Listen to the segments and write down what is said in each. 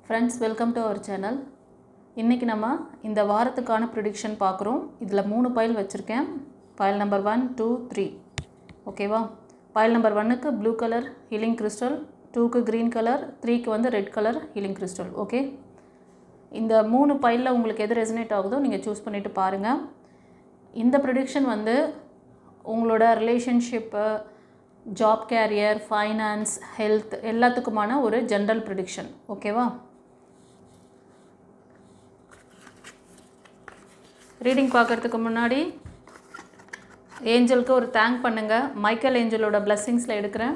Friends, welcome to our channel. இன்னைக்கு நம்ம இந்த வாரத்துக்கான prediction பார்க்குறோம். இதில் 3 பைல் வச்சுருக்கேன். File number 1, 2, 3. ஓகேவா? பைல் நம்பர் 1க்கு ப்ளூ கலர் ஹீலிங் கிறிஸ்டல், 2க்கு க்ரீன் கலர், 3க்கு வந்து red colour healing crystal. Okay, இந்த 3 பைலில் உங்களுக்கு எது ரெசனேட் ஆகுதோ நீங்கள் சூஸ் பண்ணிவிட்டு பாருங்கள். இந்த ப்ரிடிக்ஷன் வந்து உங்களோட relationship, job career, finance, health எல்லாத்துக்குமான ஒரு ஜென்ரல் ப்ரிடிக்ஷன். ஓகேவா? ரீடிங் பார்க்குறதுக்கு முன்னாடி ஏஞ்சலுக்கு ஒரு தேங்க் பண்ணுங்கள். மைக்கேல் ஏஞ்சலோட பிளெஸ்ஸிங்ஸில் எடுக்கிறேன்.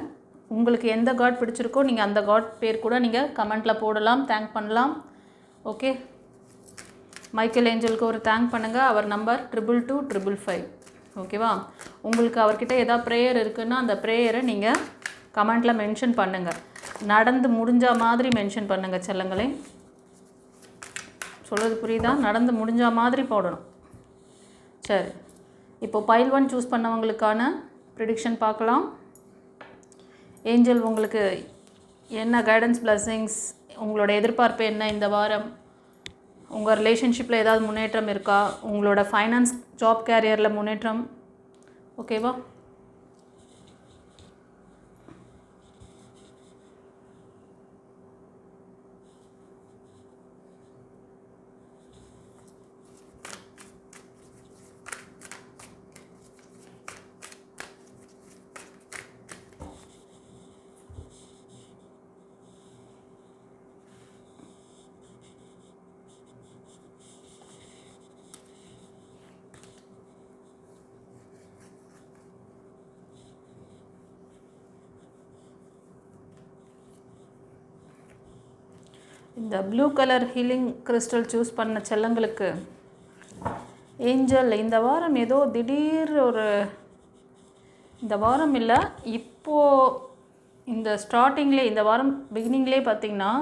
உங்களுக்கு எந்த காட் பிடிச்சிருக்கோ நீங்கள் அந்த காட் பேர் கூட நீங்கள் கமெண்ட்டில் போடலாம், தேங்க் பண்ணலாம். ஓகே, மைக்கேல் ஏஞ்சலுக்கு ஒரு தேங்க் பண்ணுங்கள். அவர் நம்பர் 22255. ஓகேவா? உங்களுக்கு அவர்கிட்ட ஏதாவது ப்ரேயர் இருக்குன்னா அந்த ப்ரேயரை நீங்கள் கமெண்ட்டில் மென்ஷன் பண்ணுங்கள். நடந்து முடிஞ்ச மாதிரி மென்ஷன் பண்ணுங்கள் செல்லங்களே. சொல்கிறது புரியுதா? நடந்து முடிஞ்ச மாதிரி போடணும். சரி, இப்போது பைல் 1 சூஸ் பண்ணவங்களுக்கான ப்ரிடிக்ஷன் பார்க்கலாம். ஏஞ்சல் உங்களுக்கு என்ன கைடன்ஸ், பிளெஸ்ஸிங்ஸ், உங்களோட எதிர்பார்ப்பு என்ன இந்த வாரம்? உங்கள் ரிலேஷன்ஷிப்பில் ஏதாவது முன்னேற்றம் இருக்கா? உங்களோட ஃபைனான்ஸ், ஜாப் கேரியரில் முன்னேற்றம்? ஓகேவா? இந்த blue colour healing crystal choose பண்ண செல்லங்களுக்கு ஏஞ்சல் இந்த வாரம் ஏதோ திடீர் ஒரு, இந்த வாரம் இல்லை, இப்போது இந்த ஸ்டார்டிங்லேயே, இந்த வாரம் பிகினிங்லேயே பார்த்திங்கன்னா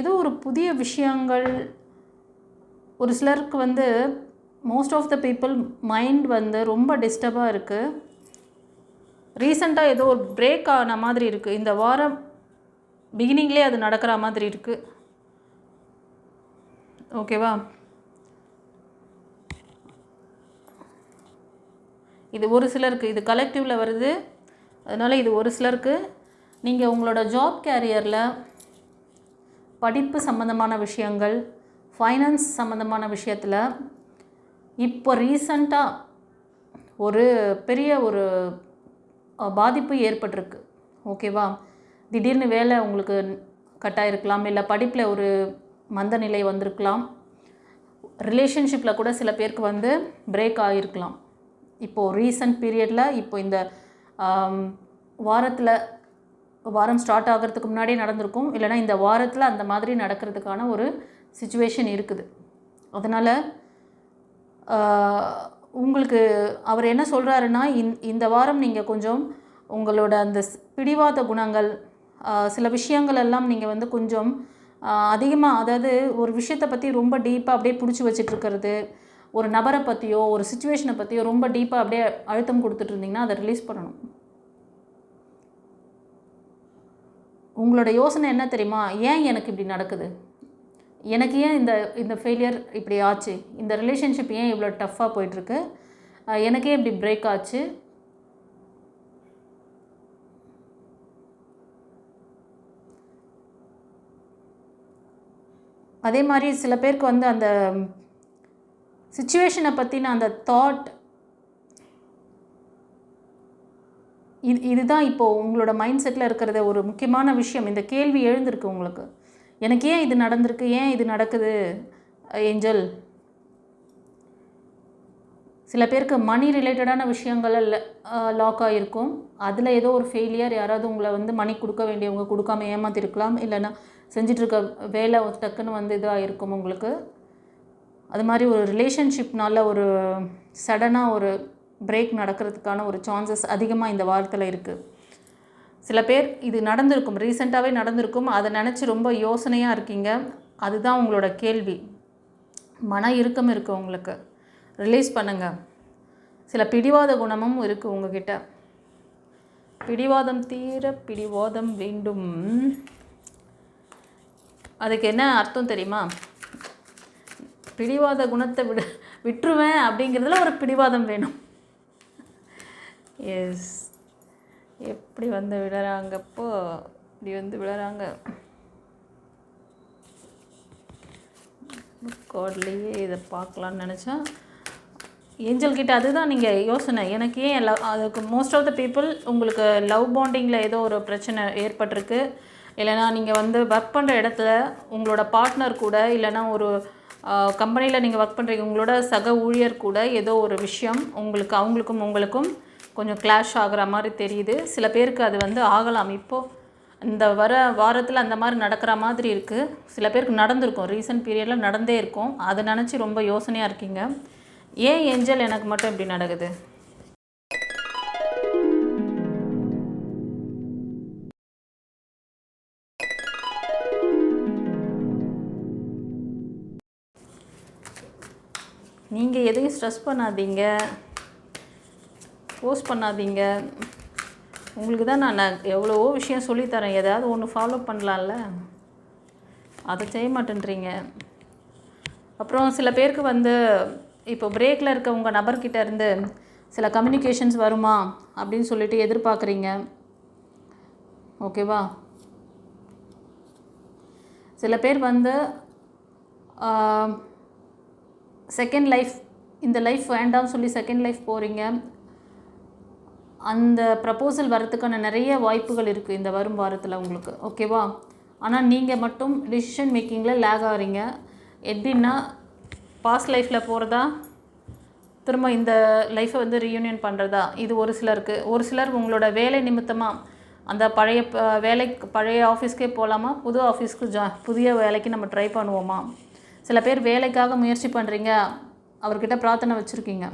ஏதோ ஒரு புதிய விஷயங்கள் ஒரு சிலருக்கு வந்து most of the people mind வந்து ரொம்ப டிஸ்டர்பாக இருக்குது. ரீசெண்டாக ஏதோ ஒரு பிரேக் ஆன மாதிரி இருக்குது. இந்த வாரம் பிகினிங்லேயே அது நடக்கிற மாதிரி இருக்குது. ஓகேவா? இது ஒரு சிலருக்கு, இது கலெக்டிவில் வருது. அதனால் இது ஒரு சிலருக்கு. நீங்கள் உங்களோட ஜாப் கேரியரில் படிப்பு சம்மந்தமான விஷயங்கள், ஃபைனான்ஸ் சம்மந்தமான விஷயத்தில் இப்போ ரீசண்டாக ஒரு பெரிய ஒரு பாதிப்பு ஏற்பட்டிருக்கு. ஓகேவா? திடீர்னு வேலை உங்களுக்கு கட்டாயிருக்கலாம், இல்லை படிப்பில் ஒரு மந்த நிலை வந்திருக்கலாம், ரிலேஷன்ஷிப்பில் கூட சில பேருக்கு வந்து பிரேக் ஆகிருக்கலாம். இப்போது ரீசன்ட் பீரியடில், இப்போ இந்த வாரம் ஸ்டார்ட் ஆகிறதுக்கு முன்னாடியே நடந்திருக்கும், இல்லைனா இந்த வாரத்தில் அந்த மாதிரி நடக்கிறதுக்கான ஒரு சிச்சுவேஷன் இருக்குது. அதனால் உங்களுக்கு அவர் என்ன சொல்கிறாருன்னா, இந்த வாரம் நீங்கள் கொஞ்சம் உங்களோட அந்த பிடிவாத குணங்கள், சில விஷயங்கள் எல்லாம் நீங்கள் வந்து கொஞ்சம் அதிகமாக, அதாவது ஒரு விஷயத்தை பற்றி ரொம்ப டீப்பாக அப்படியே பிடிச்சி வச்சிட்ருக்கிறது, ஒரு நபரை பற்றியோ ஒரு சுச்சுவேஷனை பற்றியோ ரொம்ப டீப்பாக அப்படியே அழுத்தம் கொடுத்துட்ருந்திங்கன்னா அதை ரிலீஸ் பண்ணணும். உங்களோட யோசனை என்ன தெரியுமா? ஏன் எனக்கு இப்படி நடக்குது? எனக்கு ஏன் இந்த ஃபெயிலியர் இப்படி ஆச்சு? இந்த ரிலேஷன்ஷிப் ஏன் இவ்வளோ டஃப்பாக போயிட்டுருக்கு? எனக்கே இப்படி பிரேக் ஆச்சு? அதே மாதிரி சில பேருக்கு வந்து அந்த சிச்சுவேஷனை பற்றின அந்த தாட், இதுதான் இப்போது உங்களோட மைண்ட் செட்டில் இருக்கிறத ஒரு முக்கியமான விஷயம். இந்த கேள்வி எழுந்திருக்கு உங்களுக்கு, எனக்கு ஏன் இது நடந்திருக்கு, ஏன் இது நடக்குது ஏஞ்சல்? சில பேருக்கு மணி ரிலேட்டடான விஷயங்கள் லாக் ஆகிருக்கும். அதில் ஏதோ ஒரு ஃபெயிலியர், யாராவது உங்களை வந்து மணி கொடுக்க வேண்டியவங்க கொடுக்காம ஏமாற்றிருக்கலாம், இல்லைன்னா செஞ்சிட்ருக்க வேலை டக்குன்னு வந்து இதாக இருக்கும் உங்களுக்கு. அது மாதிரி ஒரு ரிலேஷன்ஷிப்னால ஒரு சடனாக ஒரு பிரேக் நடக்கிறதுக்கான ஒரு சான்சஸ் அதிகமாக இந்த வாரத்தில் இருக்குது. சில பேர் இது நடந்திருக்கும், ரீசெண்டாகவே நடந்திருக்கும், அதை நினச்சி ரொம்ப யோசனையாக இருக்கீங்க. அதுதான் உங்களோட கேள்வி. மன இறுக்கம் இருக்குது உங்களுக்கு, ரிலீஸ் பண்ணுங்கள். சில பிடிவாத குணமும் இருக்குது உங்ககிட்ட. பிடிவாதம் தீர பிடிவாதம் வேண்டும். அதுக்கு என்ன அர்த்தம் தெரியுமா? பிடிவாத குணத்தை விட்டுருவேன் அப்படிங்கிறதுல ஒரு பிடிவாதம் வேணும். எஸ், எப்படி வந்து விழறாங்கப்போ இப்படி வந்து விழறாங்க. கார்ட்லேயே இதை பார்க்கலான்னு நினச்சா ஏஞ்சல் கிட்ட அதுதான் நீங்கள் யோசனை. எனக்கு ஏன் அதுக்கு மோஸ்ட் ஆஃப் த பீப்புள் உங்களுக்கு லவ் பாண்டிங்கில் ஏதோ ஒரு பிரச்சனை ஏற்பட்டிருக்கு. இல்லைனா நீங்கள் வந்து ஒர்க் பண்ணுற இடத்துல உங்களோட பார்ட்னர் கூட, இல்லைனா ஒரு கம்பெனியில் நீங்கள் ஒர்க் பண்ணுறீங்க உங்களோட சக ஊழியர் கூட ஏதோ ஒரு விஷயம் அவங்களுக்கும் உங்களுக்கும் கொஞ்சம் கிளாஷ் ஆகிற மாதிரி தெரியுது. சில பேருக்கு அது வந்து ஆகலாம். இப்போது இந்த வாரத்தில் அந்த மாதிரி நடக்கிற மாதிரி இருக்குது. சில பேருக்கு நடந்திருக்கும், ரீசன்ட் பீரியடில் நடந்தே இருக்கும். அதை நினச்சி ரொம்ப யோசனையாக இருக்கீங்க. ஏன் ஏஞ்சல் எனக்கு மட்டும் இப்படி நடக்குது? நீங்கள் எதையும் ஸ்ட்ரெஸ் பண்ணாதீங்க, போஸ்ட் பண்ணாதீங்க. உங்களுக்கு தான் நான் எவ்வளவோ விஷயம் சொல்லித்தரேன். ஏதாவது ஒன்று ஃபாலோ பண்ணலாம்ல, அதை செய்ய மாட்டேன்றீங்க. அப்புறம் சில பேருக்கு வந்து இப்போ பிரேக்கில் இருக்க உங்கள் நபர்கிட்ட இருந்து சில கம்யூனிகேஷன்ஸ் வருமா அப்படின்னு சொல்லிட்டு எதிர்பார்க்குறீங்க. ஓகேவா? சில பேர் வந்து செகண்ட் லைஃப், இந்த லைஃப் வேண்டாம்னு சொல்லி செகண்ட் லைஃப் போகிறீங்க. அந்த ப்ரப்போசல் வரத்துக்கான நிறைய வாய்ப்புகள் இருக்குது இந்த வரும் வாரத்தில் உங்களுக்கு. ஓகேவா? ஆனால் நீங்கள் மட்டும் டிசிஷன் மேக்கிங்கில் லேக் ஆகிறீங்க. எப்படின்னா பாஸ்ட் லைஃப்பில் போகிறதா, திரும்ப இந்த லைஃப்பை வந்து ரீயூனியன் பண்ணுறதா, இது ஒரு சிலருக்கு. ஒரு சிலர் உங்களோட வேலை நிமித்தமாக அந்த பழைய ஆஃபீஸ்க்கே போகலாமா, புது ஆஃபீஸ்க்கு புதிய வேலைக்கு நம்ம ட்ரை பண்ணுவோமா. சில பேர் வேலைக்காக முயற்சி பண்ணுறீங்க, அவர்கிட்ட பிரார்த்தனை வச்சுருக்கீங்க.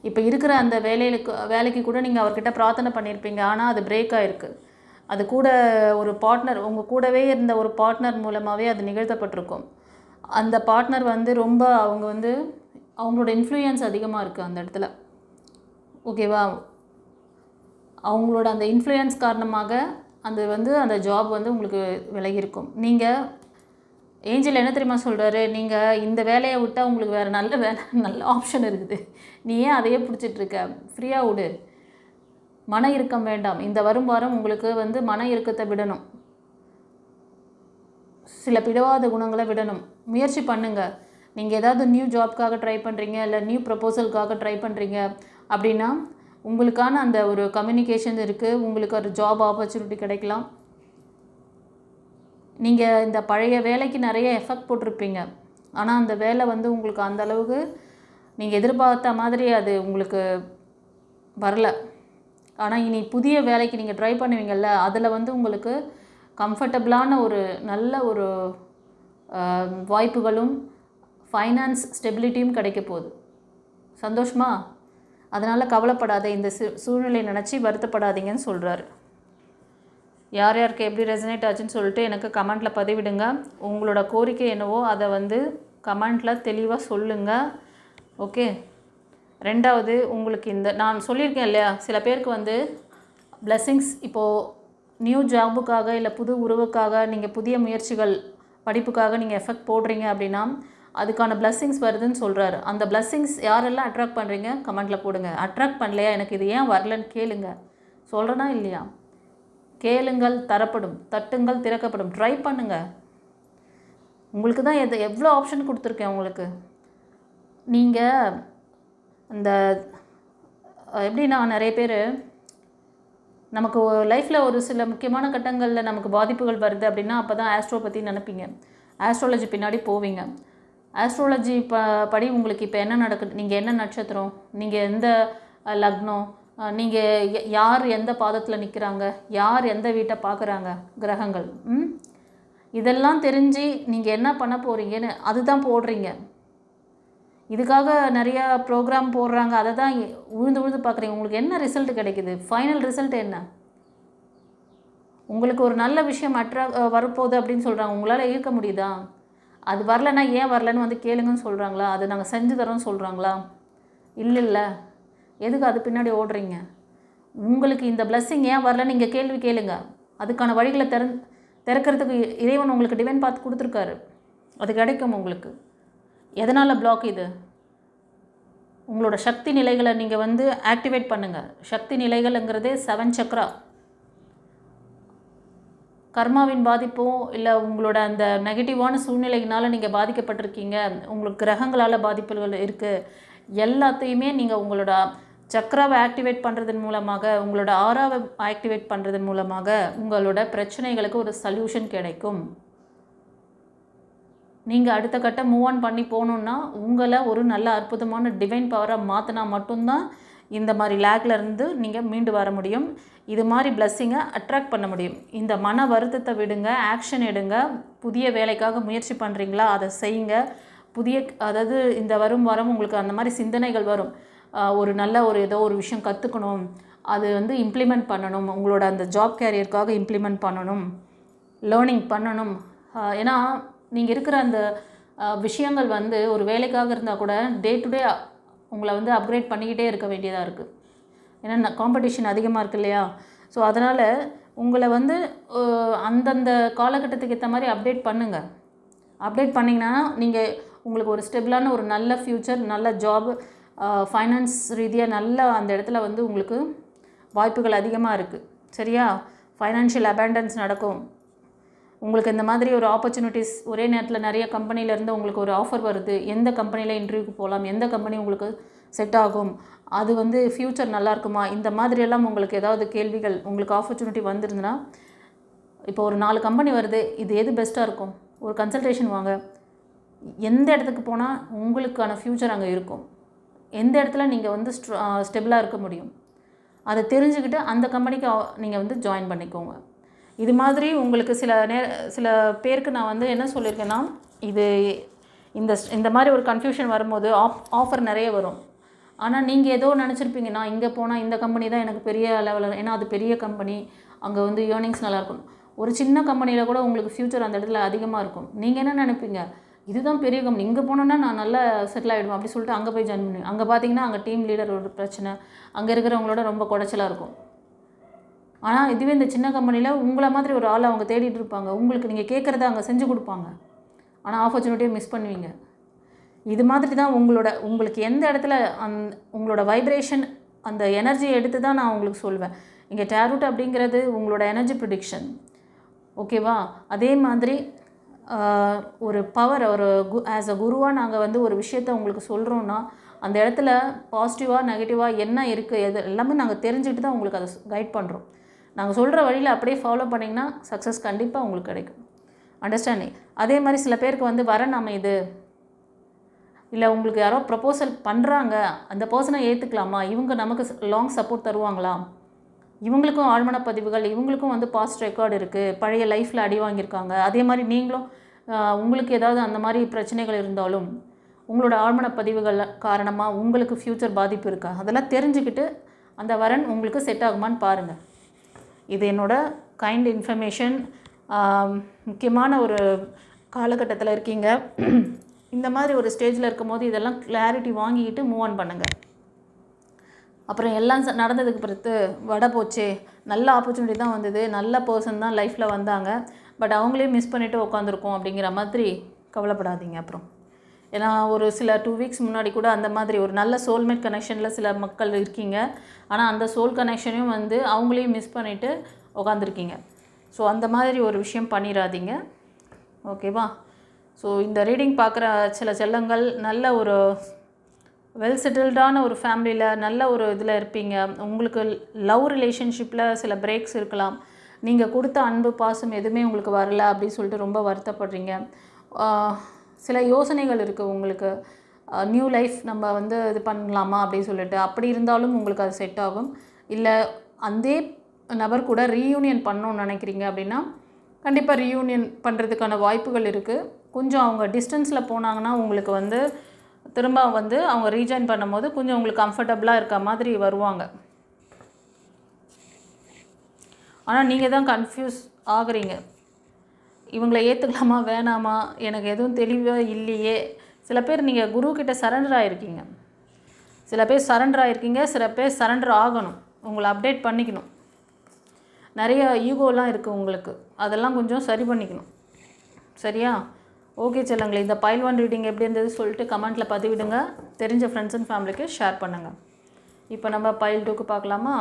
இப்போ இருக்கிற அந்த வேலைக்கு கூட நீங்கள் அவர்கிட்ட பிரார்த்தனை பண்ணியிருப்பீங்க, ஆனால் அது பிரேக் ஆகிருக்கு. அது கூட ஒரு பார்ட்னர், உங்கள் கூடவே இருந்த ஒரு பார்ட்னர் மூலமாகவே அது நிகழ்த்தப்பட்டிருக்கும். அந்த பார்ட்னர் வந்து ரொம்ப அவங்களோட இன்ஃப்ளூயன்ஸ் அதிகமாக இருக்குது அந்த இடத்துல. ஓகேவா? அவங்களோட அந்த இன்ஃப்ளூயன்ஸ் காரணமாக அந்த ஜாப் வந்து உங்களுக்கு விலகியிருக்கும். நீங்கள் ஏஞ்சல் என்ன தெரியுமா சொல்கிறாரு? நீங்கள் இந்த வேலையை விட்டால் உங்களுக்கு வேறு நல்ல ஆப்ஷன் இருக்குது. நீ ஏன் அதையே பிடிச்சிட்ருக்க? ஃப்ரீயாக விடு, மன இறுக்கம் வேண்டாம். இந்த வரும் வாரம் உங்களுக்கு மன இறுக்கத்தை விடணும், சில பிடிவாத குணங்களை விடணும். முயற்சி பண்ணுங்கள். நீங்கள் ஏதாவது நியூ ஜாப்க்காக ட்ரை பண்ணுறீங்க, இல்லை நியூ ப்ரப்போசலுக்காக ட்ரை பண்ணுறீங்க அப்படின்னா உங்களுக்கான அந்த ஒரு கம்யூனிகேஷன் இருக்குது. உங்களுக்கு ஒரு ஜாப் ஆப்பர்ச்சுனிட்டி கிடைக்கலாம். நீங்கள் இந்த பழைய வேலைக்கு நிறைய எஃபெக்ட் போட்டிருப்பீங்க, ஆனால் அந்த வேலை உங்களுக்கு அந்த அளவுக்கு நீங்கள் எதிர்பார்த்த மாதிரி அது உங்களுக்கு வரல. ஆனால் இனி புதிய வேலைக்கு நீங்கள் ட்ரை பண்ணுவீங்கள்ல, அதில் உங்களுக்கு கம்ஃபர்டபுளான ஒரு நல்ல ஒரு வாய்ப்புகளும் ஃபைனான்ஸ் ஸ்டெபிலிட்டியும் கிடைக்க போகுது. சந்தோஷமா? அதனால் கவலைப்படாத, இந்த சூழ்நிலை நினச்சி வருத்தப்படாதீங்கன்னு சொல்கிறாரு. யார் யாருக்கு எப்படி ரெசனேட் ஆச்சுன்னு சொல்லிட்டு எனக்கு கமெண்ட்டில் பதிவிடுங்க. உங்களோட கோரிக்கை என்னவோ அதை கமெண்ட்டில் தெளிவாக சொல்லுங்கள். ஓகே. ரெண்டாவது, உங்களுக்கு நான் சொல்லியிருக்கேன் இல்லையா, சில பேருக்கு பிளெஸ்ஸிங்ஸ் இப்போது நியூ ஜாபுக்காக இல்லை புது உறவுக்காக நீங்கள் புதிய முயற்சிகள் படிப்புக்காக நீங்கள் எஃபெக்ட் போடுறீங்க அப்படின்னா அதுக்கான பிளெஸ்ஸிங்ஸ் வருதுன்னு சொல்கிறாரு. அந்த பிளெஸ்ஸிங்ஸ் யாரெல்லாம் அட்ராக்ட் பண்ணுறீங்க கமெண்ட்டில் போடுங்க. அட்ராக்ட் பண்ணலையா, எனக்கு இது ஏன் வரலன்னு கேளுங்க. சொல்கிறேன்னா இல்லையா? கேளுங்கள் தரப்படும், தட்டுங்கள் திறக்கப்படும். ட்ரை பண்ணுங்கள். உங்களுக்கு தான் எவ்வளோ ஆப்ஷன் கொடுத்துருக்கேன் உங்களுக்கு. நீங்கள் இந்த எப்படின்னா நிறைய பேர் நமக்கு லைஃப்பில் ஒரு சில முக்கியமான கட்டங்களில் நமக்கு பாதிப்புகள் வருது அப்படின்னா அப்போ தான் ஆஸ்ட்ரோ பற்றி நினைப்பீங்க, ஆஸ்ட்ராலஜி பின்னாடி போவீங்க. ஆஸ்ட்ராலஜி படி உங்களுக்கு இப்போ என்ன நடக்குது, நீங்கள் என்ன நட்சத்திரம், நீங்கள் எந்த லக்னம், நீங்கள் யார் எந்த பாதத்தில் நிற்கிறாங்க, யார் எந்த வீட்டை பார்க்குறாங்க, கிரகங்கள், இதெல்லாம் தெரிஞ்சு நீங்கள் என்ன பண்ண போகிறீங்கன்னு அதுதான் போடுறீங்க. இதுக்காக நிறையா ப்ரோக்ராம் போடுறாங்க, அதை தான் உழுந்து பார்க்குறீங்க. உங்களுக்கு என்ன ரிசல்ட் கிடைக்குது? ஃபைனல் ரிசல்ட் என்ன? உங்களுக்கு ஒரு நல்ல விஷயம் வரப்போகுது அப்படின்னு சொல்கிறாங்க, உங்களால் ஈர்க்க முடியுதா? அது வரலைன்னா ஏன் வரலன்னு கேளுங்கன்னு சொல்கிறாங்களா? அது நாங்கள் செஞ்சு தரோன்னு சொல்கிறாங்களா? இல்லை. எதுக்கு அது பின்னாடி ஓடுறீங்க? உங்களுக்கு இந்த பிளெஸ்ஸிங் ஏன் வரலன்னு நீங்கள் கேள்வி கேளுங்க. அதுக்கான வழிகளை திறக்கிறதுக்கு இறைவன் உங்களுக்கு டிவைன் பாத் கொடுத்துருக்காரு, அது கிடைக்கும் உங்களுக்கு. எதனால் பிளாக் இது? உங்களோட சக்தி நிலைகளை நீங்கள் வந்து ஆக்டிவேட் பண்ணுங்கள். சக்தி நிலைகள்ங்கிறதே 7 சக்ரா. கர்மாவின் பாதிப்போ இல்லை உங்களோட அந்த நெகட்டிவான சூழ்நிலையினால் நீங்கள் பாதிக்கப்பட்டிருக்கீங்க, உங்களுக்கு கிரகங்களால் பாதிப்புகள் இருக்குது, எல்லாத்தையுமே நீங்கள் உங்களோட சக்ராவை ஆக்டிவேட் பண்ணுறதன் மூலமாக, உங்களோட ஆறாவை ஆக்டிவேட் பண்ணுறதன் மூலமாக உங்களோட பிரச்சனைகளுக்கு ஒரு சொல்யூஷன் கிடைக்கும். நீங்கள் அடுத்த கட்டம் மூவ் ஆன் பண்ணி போகணுன்னா உங்களை ஒரு நல்ல அற்புதமான டிவைன் பவராக மாற்றினா மட்டும்தான் இந்த மாதிரி லேக்லேருந்து நீங்கள் மீண்டு வர முடியும். இது மாதிரி பிளஸ்ஸிங்கை அட்ராக்ட் பண்ண முடியும். இந்த மன வருத்தத்தை விடுங்க, ஆக்ஷன் எடுங்க. புதிய வேலைக்காக முயற்சி பண்ணுறீங்களா, அதை செய்யுங்க. அதாவது இந்த வரும் உங்களுக்கு அந்த மாதிரி சிந்தனைகள் வரும். ஒரு நல்ல ஏதோ ஒரு விஷயம் கற்றுக்கணும், அது வந்து இம்ப்ளிமெண்ட் பண்ணணும், உங்களோட அந்த ஜாப் கேரியருக்காக இம்ப்ளிமெண்ட் பண்ணணும், லேர்னிங் பண்ணணும். ஏன்னா நீங்கள் இருக்கிற அந்த விஷயங்கள் வந்து ஒரு வேலைக்காக இருந்தால் கூட டே டு டே உங்களை வந்து அப்கிரேட் பண்ணிக்கிட்டே இருக்க வேண்டியதாக இருக்குது. ஏன்னா காம்படிஷன் அதிகமாக இருக்குது இல்லையா? ஸோ அதனால் உங்களை வந்து அந்தந்த காலகட்டத்துக்கு ஏற்ற மாதிரி அப்டேட் பண்ணுங்கள். அப்டேட் பண்ணிங்கன்னா நீங்கள் உங்களுக்கு ஒரு ஸ்டெபிளான ஒரு நல்ல ஃப்யூச்சர், நல்ல ஜாப், ஃபைனான்ஸ் ரீதியாக நல்ல அந்த இடத்துல வந்து உங்களுக்கு வாய்ப்புகள் அதிகமாக இருக்குது. சரியா? ஃபைனான்ஷியல் அபேண்டன்ஸ் நடக்கும். உங்களுக்கு இந்த மாதிரி ஒரு ஆப்பர்ச்சுனிட்டிஸ் ஒரே நேரத்தில் நிறைய கம்பெனிலேருந்து உங்களுக்கு ஒரு ஆஃபர் வருது, எந்த கம்பெனியில் இன்டர்வியூக்கு போகலாம், எந்த கம்பெனி உங்களுக்கு செட் ஆகும், அது வந்து ஃப்யூச்சர் நல்லா இருக்குமா, இந்த மாதிரியெல்லாம் உங்களுக்கு ஏதாவது கேள்விகள், உங்களுக்கு ஆப்பர்ச்சுனிட்டி வந்துருந்துன்னா, இப்போ ஒரு 4 கம்பெனி வருது, இது எது பெஸ்ட்டாக இருக்கும், ஒரு கன்சல்டேஷன் வாங்க. எந்த இடத்துக்கு போனால் உங்களுக்கான ஃப்யூச்சர் அங்கே இருக்கும், எந்த இடத்துல நீங்கள் வந்து ஸ்டெபிளாக இருக்க முடியும், அதை தெரிஞ்சுக்கிட்டு அந்த கம்பெனிக்கு நீங்கள் வந்து ஜாயின் பண்ணிக்கோங்க. இது மாதிரி உங்களுக்கு சில பேருக்கு நான் வந்து என்ன சொல்லியிருக்கேன்னா, இந்த மாதிரி ஒரு கன்ஃபியூஷன் வரும்போது ஆஃபர் நிறைய வரும். ஆனால் நீங்கள் ஏதோ நினச்சிருப்பீங்க, நான் இங்கே போனால் இந்த கம்பெனி தான் எனக்கு பெரிய லெவலில், ஏன்னா அது பெரிய கம்பெனி, அங்கே வந்து ஏர்னிங்ஸ் நல்லாயிருக்கும். ஒரு சின்ன கம்பெனியில் கூட உங்களுக்கு ஃப்யூச்சர் அந்த இடத்துல அதிகமாக இருக்கும். நீங்கள் என்ன நினைப்பீங்க, இதுதான் பெரிய கம்பெனி, இங்கே போனோன்னா நான் நல்லா செட்டில் ஆகிடுவேன் அப்படி சொல்லிட்டு அங்கே போய் ஜாயின் பண்ணுவேன். அங்கே பார்த்தீங்கன்னா அங்கே டீம் லீடர் ஒரு பிரச்சனை, அங்கே இருக்கிறவங்களோட ரொம்ப குடைச்சலாக இருக்கும். ஆனால் இதுவே இந்த சின்ன கம்பெனியில் உங்களை மாதிரி ஒரு ஆளை அவங்க தேடிட்டு இருப்பாங்க, உங்களுக்கு நீங்கள் கேட்குறத அங்கே செஞ்சு கொடுப்பாங்க, ஆனால் ஆப்பர்ச்சுனிட்டியை மிஸ் பண்ணுவீங்க. இது மாதிரி தான் உங்களுக்கு எந்த இடத்துல உங்களோட வைப்ரேஷன், அந்த எனர்ஜியை எடுத்து தான் நான் உங்களுக்கு சொல்வேன். இங்கே டேரோட் அப்படிங்கிறது உங்களோட எனர்ஜி ப்ரிடிக்ஷன், ஓகேவா? அதே மாதிரி ஒரு பவர், ஆஸ் அ குருவாக நாங்கள் வந்து ஒரு விஷயத்தை உங்களுக்கு சொல்கிறோன்னா அந்த இடத்துல பாசிட்டிவாக நெகட்டிவாக என்ன இருக்குது எது எல்லாமே நாங்கள் தெரிஞ்சுக்கிட்டு தான் உங்களுக்கு அதை கைட் பண்ணுறோம். நாங்கள் சொல்கிற வழியில் அப்படியே ஃபாலோ பண்ணிங்கன்னா சக்ஸஸ் கண்டிப்பாக உங்களுக்கு கிடைக்கும். அண்டர்ஸ்டாண்டிங்? அதே மாதிரி சில பேருக்கு வந்து வரன் அமையுது, இல்லை உங்களுக்கு யாரோ ப்ரப்போசல் பண்ணுறாங்க, அந்த பர்சனை ஏற்றுக்கலாமா, இவங்க நமக்கு லாங் சப்போர்ட் தருவாங்களா, இவங்களுக்கும் ஆழ்மன பதிவுகள், இவங்களுக்கும் வந்து பாஸ்ட் ரெக்கார்டு இருக்குது, பழைய லைஃப்பில் அடி வாங்கியிருக்காங்க, அதே மாதிரி நீங்களும் உங்களுக்கு ஏதாவது அந்த மாதிரி பிரச்சனைகள் இருந்தாலும் உங்களோட ஆழ்மன பதிவுகள் காரணமாக உங்களுக்கு ஃப்யூச்சர் பாதிப்பு இருக்கா, அதெல்லாம் தெரிஞ்சுக்கிட்டு அந்த வரன் உங்களுக்கு செட் ஆகுமான்னு பாருங்கள். இது என்னோடய கைண்ட் இன்ஃபர்மேஷன். முக்கியமான ஒரு காலகட்டத்தில் இருக்கீங்க, இந்த மாதிரி ஒரு ஸ்டேஜில் இருக்கும்போது இதெல்லாம் கிளாரிட்டி வாங்கிக்கிட்டு மூவ் ஆன் பண்ணுங்கள். அப்புறம் எல்லாம் நடந்ததுக்கு பிறகு வடை போச்சே, நல்ல ஆப்பர்ச்சுனிட்டி தான் வந்தது, நல்ல பர்சன் தான் லைஃப்பில் வந்தாங்க, பட் அவங்களே மிஸ் பண்ணிவிட்டு உட்காந்துருக்கோம் அப்படிங்கிற மாதிரி கவலைப்படாதீங்க. அப்புறம் ஏன்னா ஒரு சில 2 வீக்ஸ் முன்னாடி கூட அந்த மாதிரி ஒரு நல்ல சோல்மேட் கனெக்ஷனில் சில மக்கள் இருக்கீங்க, ஆனால் அந்த சோல் கனெக்ஷனையும் வந்து அவங்களையும் மிஸ் பண்ணிவிட்டு உட்காந்துருக்கீங்க. ஸோ அந்த மாதிரி ஒரு விஷயம் பண்ணிடாதீங்க, ஓகேவா? ஸோ இந்த ரீடிங் பார்க்குற சில செல்லங்கள் நல்ல ஒரு வெல் செட்டில்டான ஒரு ஃபேமிலியில் நல்ல ஒரு இதில் இருப்பீங்க. உங்களுக்கு லவ் ரிலேஷன்ஷிப்பில் சில பிரேக்ஸ் இருக்கலாம், நீங்கள் கொடுத்த அன்பு பாசம் எதுவுமே உங்களுக்கு வரல அப்படின்னு சொல்லிட்டு ரொம்ப வருத்தப்படுறீங்க. சில யோசனைகள் இருக்குது உங்களுக்கு, நியூ லைஃப் நம்ம வந்து இது பண்ணலாமா அப்படின்னு சொல்லிட்டு, அப்படி இருந்தாலும் உங்களுக்கு அது செட் ஆகும். இல்லை அதே நபர் கூட ரீயூனியன் பண்ணணும்னு நினைக்கிறீங்க அப்படின்னா கண்டிப்பாக ரீயூனியன் பண்ணுறதுக்கான வாய்ப்புகள் இருக்குது. கொஞ்சம் அவங்க டிஸ்டன்ஸில் போனாங்கன்னா உங்களுக்கு வந்து திரும்ப வந்து அவங்க ரீஜாயின் பண்ணும்போது கொஞ்சம் உங்களுக்கு கம்ஃபர்டபுளாக இருக்க மாதிரி வருவாங்க. ஆனால் நீங்கள் தான் கன்ஃபியூஸ் ஆகுறீங்க, இவங்களை ஏற்றுக்கலாமா வேணாமா, எனக்கு எதுவும் தெளிவாக இல்லையே. சில பேர் நீங்கள் குருக்கிட்ட சரண்டர் ஆகிருக்கீங்க, சில பேர் சரண்டர் ஆகிருக்கீங்க, சில பேர் சரண்டர் ஆகணும், உங்களை அப்டேட் பண்ணிக்கணும். நிறைய ஈகோலாம் இருக்குது உங்களுக்கு, அதெல்லாம் கொஞ்சம் சரி பண்ணிக்கணும். சரியா? ஓகே செல்லங்களே, இந்த பைல் 1 ரீடிங் எப்படி இருந்தது சொல்லிட்டு கமெண்ட்டில் பதிவிடுங்க. தெரிஞ்ச ஃப்ரெண்ட்ஸ் அண்ட் ஃபேமிலிக்கு ஷேர் பண்ணுங்கள். இப்போ நம்ம பைல் 2க்கு பார்க்கலாமா?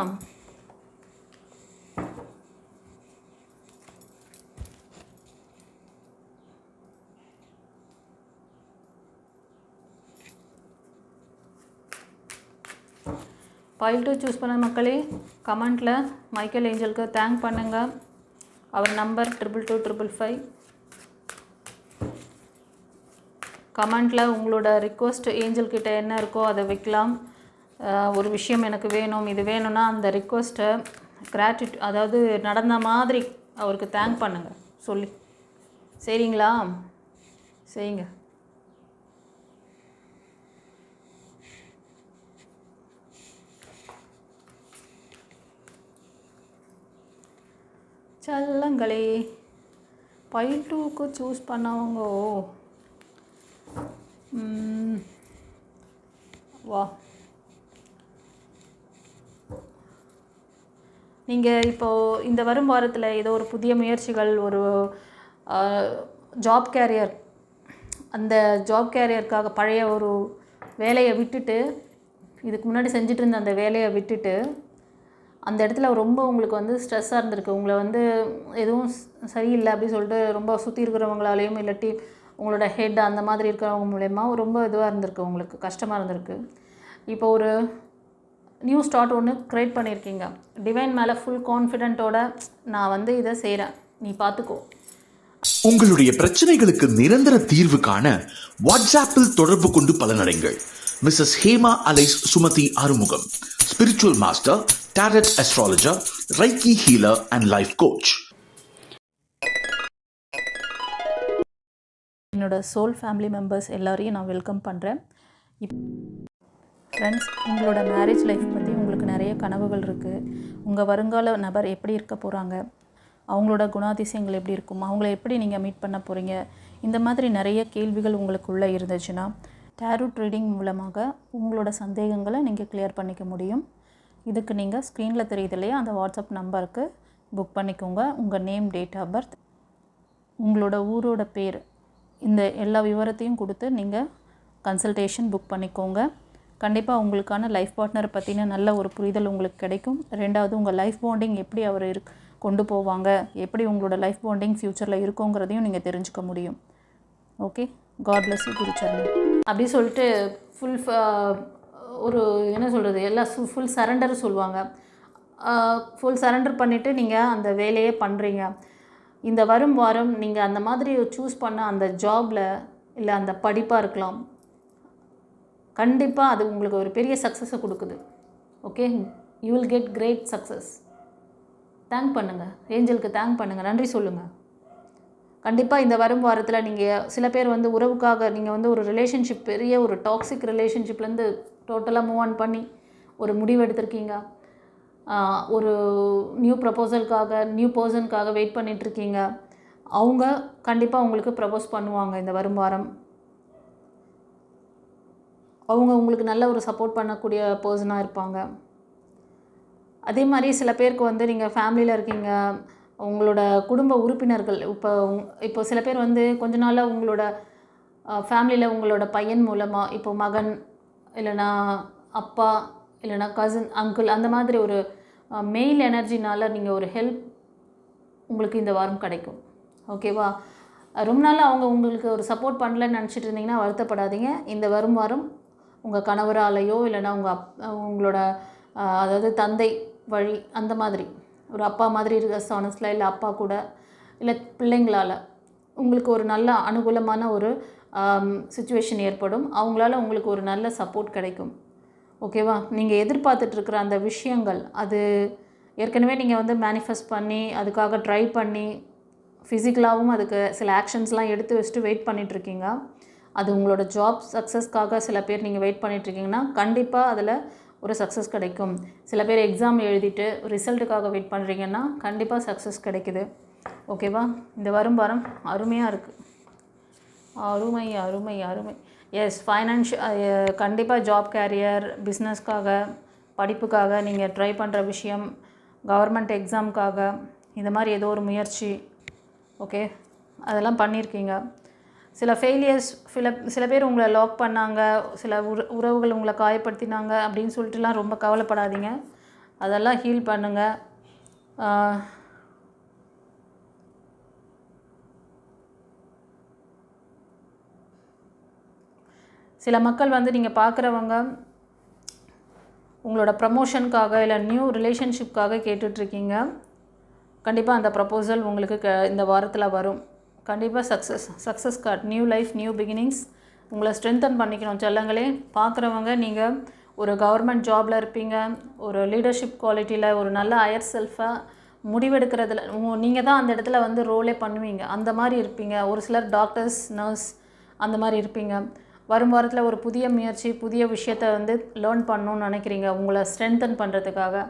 பைல் 2 சூஸ் பண்ண மக்களே கமெண்ட்டில் மைக்கேல் ஏஞ்சலுக்கு தேங்க் பண்ணுங்கள். அவர் நம்பர் 222555. கமெண்ட்டில் உங்களோட ரிக்வெஸ்ட் ஏஞ்சல்கிட்ட என்ன இருக்கோ அதை வைக்கலாம். ஒரு விஷயம் எனக்கு வேணும், இது வேணும்னா அந்த ரிக்வெஸ்ட்டை கிராட்டிட்யூட், அதாவது நடந்த மாதிரி அவருக்கு தேங்க் பண்ணுங்கள் சொல்லி. சரிங்களா? செய்யுங்க. செல்லங்களே, பைல் 2க்கு சூஸ் பண்ணவங்க வா, நீங்கள் இப்போது இந்த வரும் வாரத்தில் ஏதோ ஒரு புதிய முயற்சிகள், ஒரு ஜாப் கேரியர், அந்த ஜாப் கேரியருக்காக பழைய ஒரு வேலையை விட்டுட்டு, இதுக்கு முன்னாடி செஞ்சுட்டு இருந்த அந்த வேலையை விட்டுட்டு, அந்த இடத்துல ரொம்ப உங்களுக்கு வந்து ஸ்ட்ரெஸ்ஸாக இருந்திருக்கு. உங்களை வந்து எதுவும் சரியில்லை அப்படின்னு சொல்லிட்டு ரொம்ப சுற்றி இருக்கிறவங்களாலேயும் இல்லாட்டி உங்களோட ஹெட் அந்த மாதிரி இருக்கிறவங்க மூலயமா ரொம்ப இதுவாக இருந்திருக்கு, உங்களுக்கு கஷ்டமாக இருந்திருக்கு. இப்போ ஒரு நியூ ஸ்டார்ட் ஒன்று க்ரியேட் பண்ணியிருக்கீங்க. டிவைன் மேலே ஃபுல் கான்ஃபிடென்ட்டோட நான் வந்து இதை செய்கிறேன், நீ பார்த்துக்கோ. உங்களுடைய பிரச்சனைகளுக்கு நிரந்தர தீர்வு காண வாட்ஸ்ஆப்பில் தொடர்பு கொண்டு பலனடைங்கள். Mrs Hema alias Sumathi Arumugam, spiritual master, tarot astrologer, reiki healer and life coach. என்னோட சோல் ஃபேமிலி மெம்பர்ஸ் எல்லாரையும் நான் வெல்கம் பண்ணுறேன். ஃப்ரெண்ட்ஸ், உங்களோட மேரேஜ் லைஃப் பற்றி உங்களுக்கு நிறைய கனவுகள் இருக்குது. உங்கள் வருங்கால நபர் எப்படி இருக்க போகிறாங்க, அவங்களோட குணாதிசயங்கள் எப்படி இருக்கும், அவங்கள எப்படி நீங்கள் மீட் பண்ண போகிறீங்க, இந்த மாதிரி நிறைய கேள்விகள் உங்களுக்குள்ளே இருந்துச்சுன்னா டேரோட் ரீடிங் மூலமாக உங்களோட சந்தேகங்களை நீங்கள் கிளியர் பண்ணிக்க முடியும். இதுக்கு நீங்கள் ஸ்க்ரீனில் தெரியுது இல்லையா, அந்த வாட்ஸ்அப் நம்பருக்கு புக் பண்ணிக்கோங்க. உங்கள் நேம், டேட் ஆஃப் பர்த், உங்களோட ஊரோட பேர், இந்த எல்லா விவரத்தையும் கொடுத்து நீங்கள் கன்சல்டேஷன் புக் பண்ணிக்கோங்க. கண்டிப்பாக உங்களுக்கான லைஃப் பார்ட்னரை பற்றின நல்ல ஒரு புரிதல் உங்களுக்கு கிடைக்கும். ரெண்டாவது, உங்கள் லைஃப் பாண்டிங் எப்படி அவர் கொண்டு போவாங்க, எப்படி உங்களோட லைஃப் பாண்டிங் ஃப்யூச்சரில் இருக்குங்கிறதையும் நீங்கள் தெரிஞ்சுக்க முடியும். ஓகே, காட் பிளஸ் யூ குருச்சரணம். அப்படி சொல்லிட்டு ஃபுல் ஒரு என்ன சொல்கிறது, எல்லாம் ஃபுல் சரண்டர் சொல்லுவாங்க. ஃபுல் சரண்டர் பண்ணிவிட்டு நீங்கள் அந்த வேலையே பண்ணுறீங்க. இந்த வரும் வாரம் நீங்கள் அந்த மாதிரி சூஸ் பண்ண அந்த ஜாபில் இல்லை அந்த படிப்பாக இருக்கலாம், கண்டிப்பாக அது உங்களுக்கு ஒரு பெரிய சக்ஸஸை கொடுக்குது. Okay, you will get great success. Thank பண்ணுங்கள், ஏஞ்சலுக்கு தேங்க் பண்ணுங்கள், நன்றி சொல்லுங்கள். கண்டிப்பாக இந்த வரும் வாரத்தில் நீங்கள் சில பேர் வந்து உறவுக்காக நீங்கள் வந்து ஒரு ரிலேஷன்ஷிப், பெரிய ஒரு டாக்ஸிக் ரிலேஷன்ஷிப்லேருந்து டோட்டலாக மூவ் ஆன் பண்ணி ஒரு முடிவு எடுத்திருக்கீங்க. ஒரு நியூ ப்ரப்போசலுக்காக, நியூ பர்சனுக்காக வெயிட் பண்ணிகிட்ருக்கீங்க. அவங்க கண்டிப்பாக உங்களுக்கு ப்ரப்போஸ் பண்ணுவாங்க இந்த வரும் வாரம். அவங்க உங்களுக்கு நல்ல ஒரு சப்போர்ட் பண்ணக்கூடிய பர்சனாக இருப்பாங்க. அதே மாதிரி சில பேருக்கு வந்து நீங்கள் ஃபேமிலியில் இருக்கீங்க, உங்களோட குடும்ப உறுப்பினர்கள் இப்போ சில பேர் வந்து கொஞ்ச நாளாக உங்களோட ஃபேமிலியில் உங்களோட பையன் மூலமாக, இப்போ மகன் இல்லைனா அப்பா இல்லைனா கசின், அங்கிள், அந்த மாதிரி ஒரு மெயில் எனர்ஜினால் நீங்கள் ஒரு ஹெல்ப் உங்களுக்கு இந்த வாரம் கிடைக்கும். ஓகேவா? ரொம்ப நாள் அவங்க உங்களுக்கு ஒரு சப்போர்ட் பண்ணலன்னு நினச்சிட்டு இருந்தீங்கன்னா வருத்தப்படாதீங்க. இந்த வரும் வாரம் உங்கள் கணவராலேயோ இல்லைனா உங்களோட அதாவது தந்தை வழி அந்த மாதிரி ஒரு அப்பா மாதிரி இருக்க சானஸில், இல்லை அப்பா கூட, இல்லை பிள்ளைங்களால் உங்களுக்கு ஒரு நல்ல அனுகூலமான ஒரு சிச்சுவேஷன் ஏற்படும். அவங்களால உங்களுக்கு ஒரு நல்ல சப்போர்ட் கிடைக்கும். ஓகேவா? நீங்கள் எதிர்பார்த்துட்ருக்குற அந்த விஷயங்கள், அது ஏற்கனவே நீங்கள் வந்து மேனிஃபெஸ்ட் பண்ணி அதுக்காக ட்ரை பண்ணி ஃபிசிக்கலாகவும் அதுக்கு சில ஆக்ஷன்ஸ்லாம் எடுத்து வச்சுட்டு வெயிட் பண்ணிகிட்ருக்கீங்க. அது உங்களோட ஜாப் சக்ஸஸ்க்காக சில பேர் நீங்கள் வெயிட் பண்ணிகிட்ருக்கீங்கன்னா கண்டிப்பாக அதில் ஒரு சக்ஸஸ் கிடைக்கும். சில பேர் எக்ஸாம் எழுதிட்டு ரிசல்ட்டுக்காக வெயிட் பண்ணுறீங்கன்னா கண்டிப்பாக சக்ஸஸ் கிடைக்குது. ஓகேவா? இந்த வரும் வாரம் அருமையாக இருக்குது. அருமை அருமை அருமை. எஸ், கண்டிப்பாக ஜாப் கேரியர், பிஸ்னஸ்க்காக, படிப்புக்காக நீங்கள் ட்ரை பண்ணுற விஷயம், கவர்மெண்ட் எக்ஸாமுக்காக இந்த மாதிரி ஏதோ ஒரு முயற்சி, ஓகே, அதெல்லாம் பண்ணியிருக்கீங்க. சில ஃபெயிலியர்ஸ், சில பேர் உங்களை லாக் பண்ணாங்க, சில உறவுகள் உங்களை காயப்படுத்தினாங்க அப்படின்னு சொல்லிட்டுலாம் ரொம்ப கவலைப்படாதீங்க. அதெல்லாம் ஹீல் பண்ணுங்கள். சில மக்கள் வந்து நீங்கள் பார்க்குறவங்க உங்களோட ப்ரமோஷனுக்காக இல்லை நியூ ரிலேஷன்ஷிப்காக கேட்டுட்ருக்கீங்க. கண்டிப்பாக அந்த ப்ரப்போசல் உங்களுக்கு இந்த வாரத்தில் வரும். கண்டிப்பாக success card, new life, new beginnings. உங்களை ஸ்ட்ரென்தன் பண்ணிக்கணும் செல்லங்களே. பார்க்குறவங்க நீங்கள் ஒரு கவர்மெண்ட் ஜாபில் இருப்பீங்க, ஒரு லீடர்ஷிப் குவாலிட்டியில், ஒரு நல்ல ஹையர் செல்ஃபாக முடிவெடுக்கிறதுல நீங்கள் தான் அந்த இடத்துல வந்து ரோலே பண்ணுவீங்க, அந்த மாதிரி இருப்பீங்க. ஒரு சிலர் டாக்டர்ஸ், நர்ஸ் அந்த மாதிரி இருப்பீங்க. வரும் வாரத்தில் ஒரு புதிய முயற்சி, புதிய விஷயத்தை வந்து லேர்ன் பண்ணணும்னு நினைக்கிறீங்க உங்களை ஸ்ட்ரென்தன் பண்ணுறதுக்காக.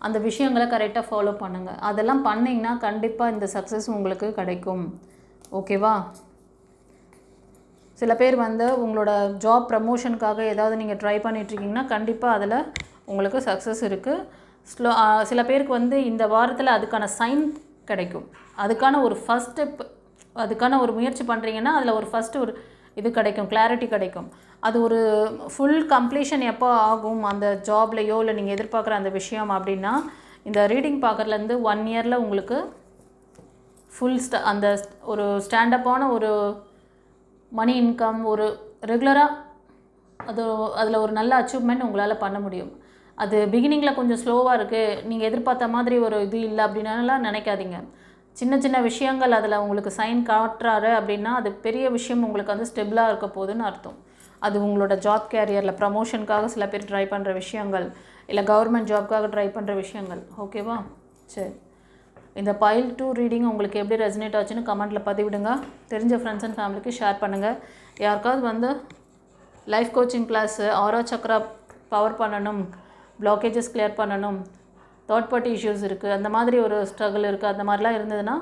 அந்த விஷயங்களை கரெக்டாக ஃபாலோ பண்ணுங்கள். அதெல்லாம் பண்ணிங்கன்னா கண்டிப்பாக இந்த சக்ஸஸ் உங்களுக்கு கிடைக்கும். ஓகேவா? சில பேர் வந்து உங்களோட ஜாப் ப்ரமோஷனுக்காக ஏதாவது நீங்கள் ட்ரை பண்ணிகிட்ருக்கீங்கன்னா கண்டிப்பாக அதில் உங்களுக்கு சக்ஸஸ் இருக்குது. சில பேருக்கு வந்து இந்த வாரத்தில் அதுக்கான சைன் கிடைக்கும். அதுக்கான ஒரு ஃபஸ்ட் ஸ்டெப், அதுக்கான ஒரு முயற்சி பண்ணுறீங்கன்னா அதில் ஒரு ஃபஸ்ட்டு ஒரு இது கிடைக்கும், கிளாரிட்டி கிடைக்கும். அது ஒரு ஃபுல் கம்ப்ளீஷன் எப்போ ஆகும் அந்த ஜாப்லையோ இல்லை நீங்கள் எதிர்பார்க்குற அந்த விஷயம் அப்படின்னா, இந்த ரீடிங் பார்க்குறதுலேருந்து 1 இயரில் உங்களுக்கு ஃபுல் அந்த ஒரு ஸ்டாண்டப்பான ஒரு மணி இன்கம், ஒரு ரெகுலராக அதில் ஒரு நல்ல அச்சீவ்மெண்ட் உங்களால் பண்ண முடியும். அது பிகினிங்கில் கொஞ்சம் ஸ்லோவாக இருக்குது, நீங்கள் எதிர்பார்த்த மாதிரி ஒரு இது இல்லை அப்படின்னாலாம் நினைக்காதீங்க. சின்ன சின்ன விஷயங்கள் அதில் உங்களுக்கு சைன் காட்டுறாரு அப்படின்னா அது பெரிய விஷயம் உங்களுக்கு வந்து ஸ்டெபிளாக இருக்க போகுதுன்னு அர்த்தம். அது உங்களோட ஜாப் கேரியரில் ப்ரமோஷனுக்காக சில பேர் ட்ரை பண்ணுற விஷயங்கள், இல்லை கவர்மெண்ட் ஜாப்க்காக ட்ரை பண்ணுற விஷயங்கள். ஓகேவா? சரி, இந்த பைல் 2 ரீடிங் உங்களுக்கு எப்படி ரெசனேட் ஆச்சுன்னு கமெண்ட்டில் பதிவிடுங்க. தெரிஞ்ச ஃப்ரெண்ட்ஸ் அண்ட் ஃபேமிலிக்கு ஷேர் பண்ணுங்கள். யாருக்காவது வந்து லைஃப் கோச்சிங் கிளாஸு, ஆரா சக்ரா பவர் பண்ணணும், பிளாக்கேஜஸ் கிளியர் பண்ணணும், தேர்ட் பார்ட்டி இஷ்யூஸ் இருக்குது, அந்த மாதிரி ஒரு ஸ்ட்ரகிள் இருக்குது, அந்த மாதிரிலாம் இருந்ததுன்னா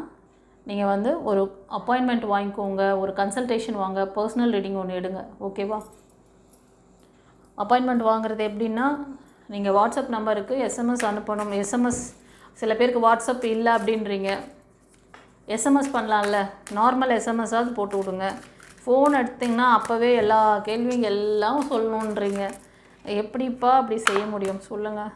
நீங்கள் வந்து ஒரு அப்பாயின்மெண்ட் வாங்கிக்கோங்க, ஒரு கன்சல்டேஷன் வாங்க, பர்சனல் ரீடிங் ஒன்று எடுங்க. ஓகேவா? அப்பாயின்மெண்ட் வாங்குறது எப்படின்னா, நீங்கள் வாட்ஸ்அப் நம்பருக்கு எஸ்எம்எஸ் அனுப்பணும். எஸ்எம்எஸ் சில பேருக்கு வாட்ஸ்அப் இல்லை அப்படின்றீங்க, எஸ்எம்எஸ் பண்ணலாம்ல, நார்மல் எஸ்எம்எஸ்ஸாவது போட்டு விடுங்க. ஃபோன் எடுத்திங்கன்னா அப்போவே எல்லா கேள்விங்க எல்லாம் சொல்லணுன்றீங்க. எப்படிப்பா அப்படி செய்ய முடியும் சொல்லுங்கள்?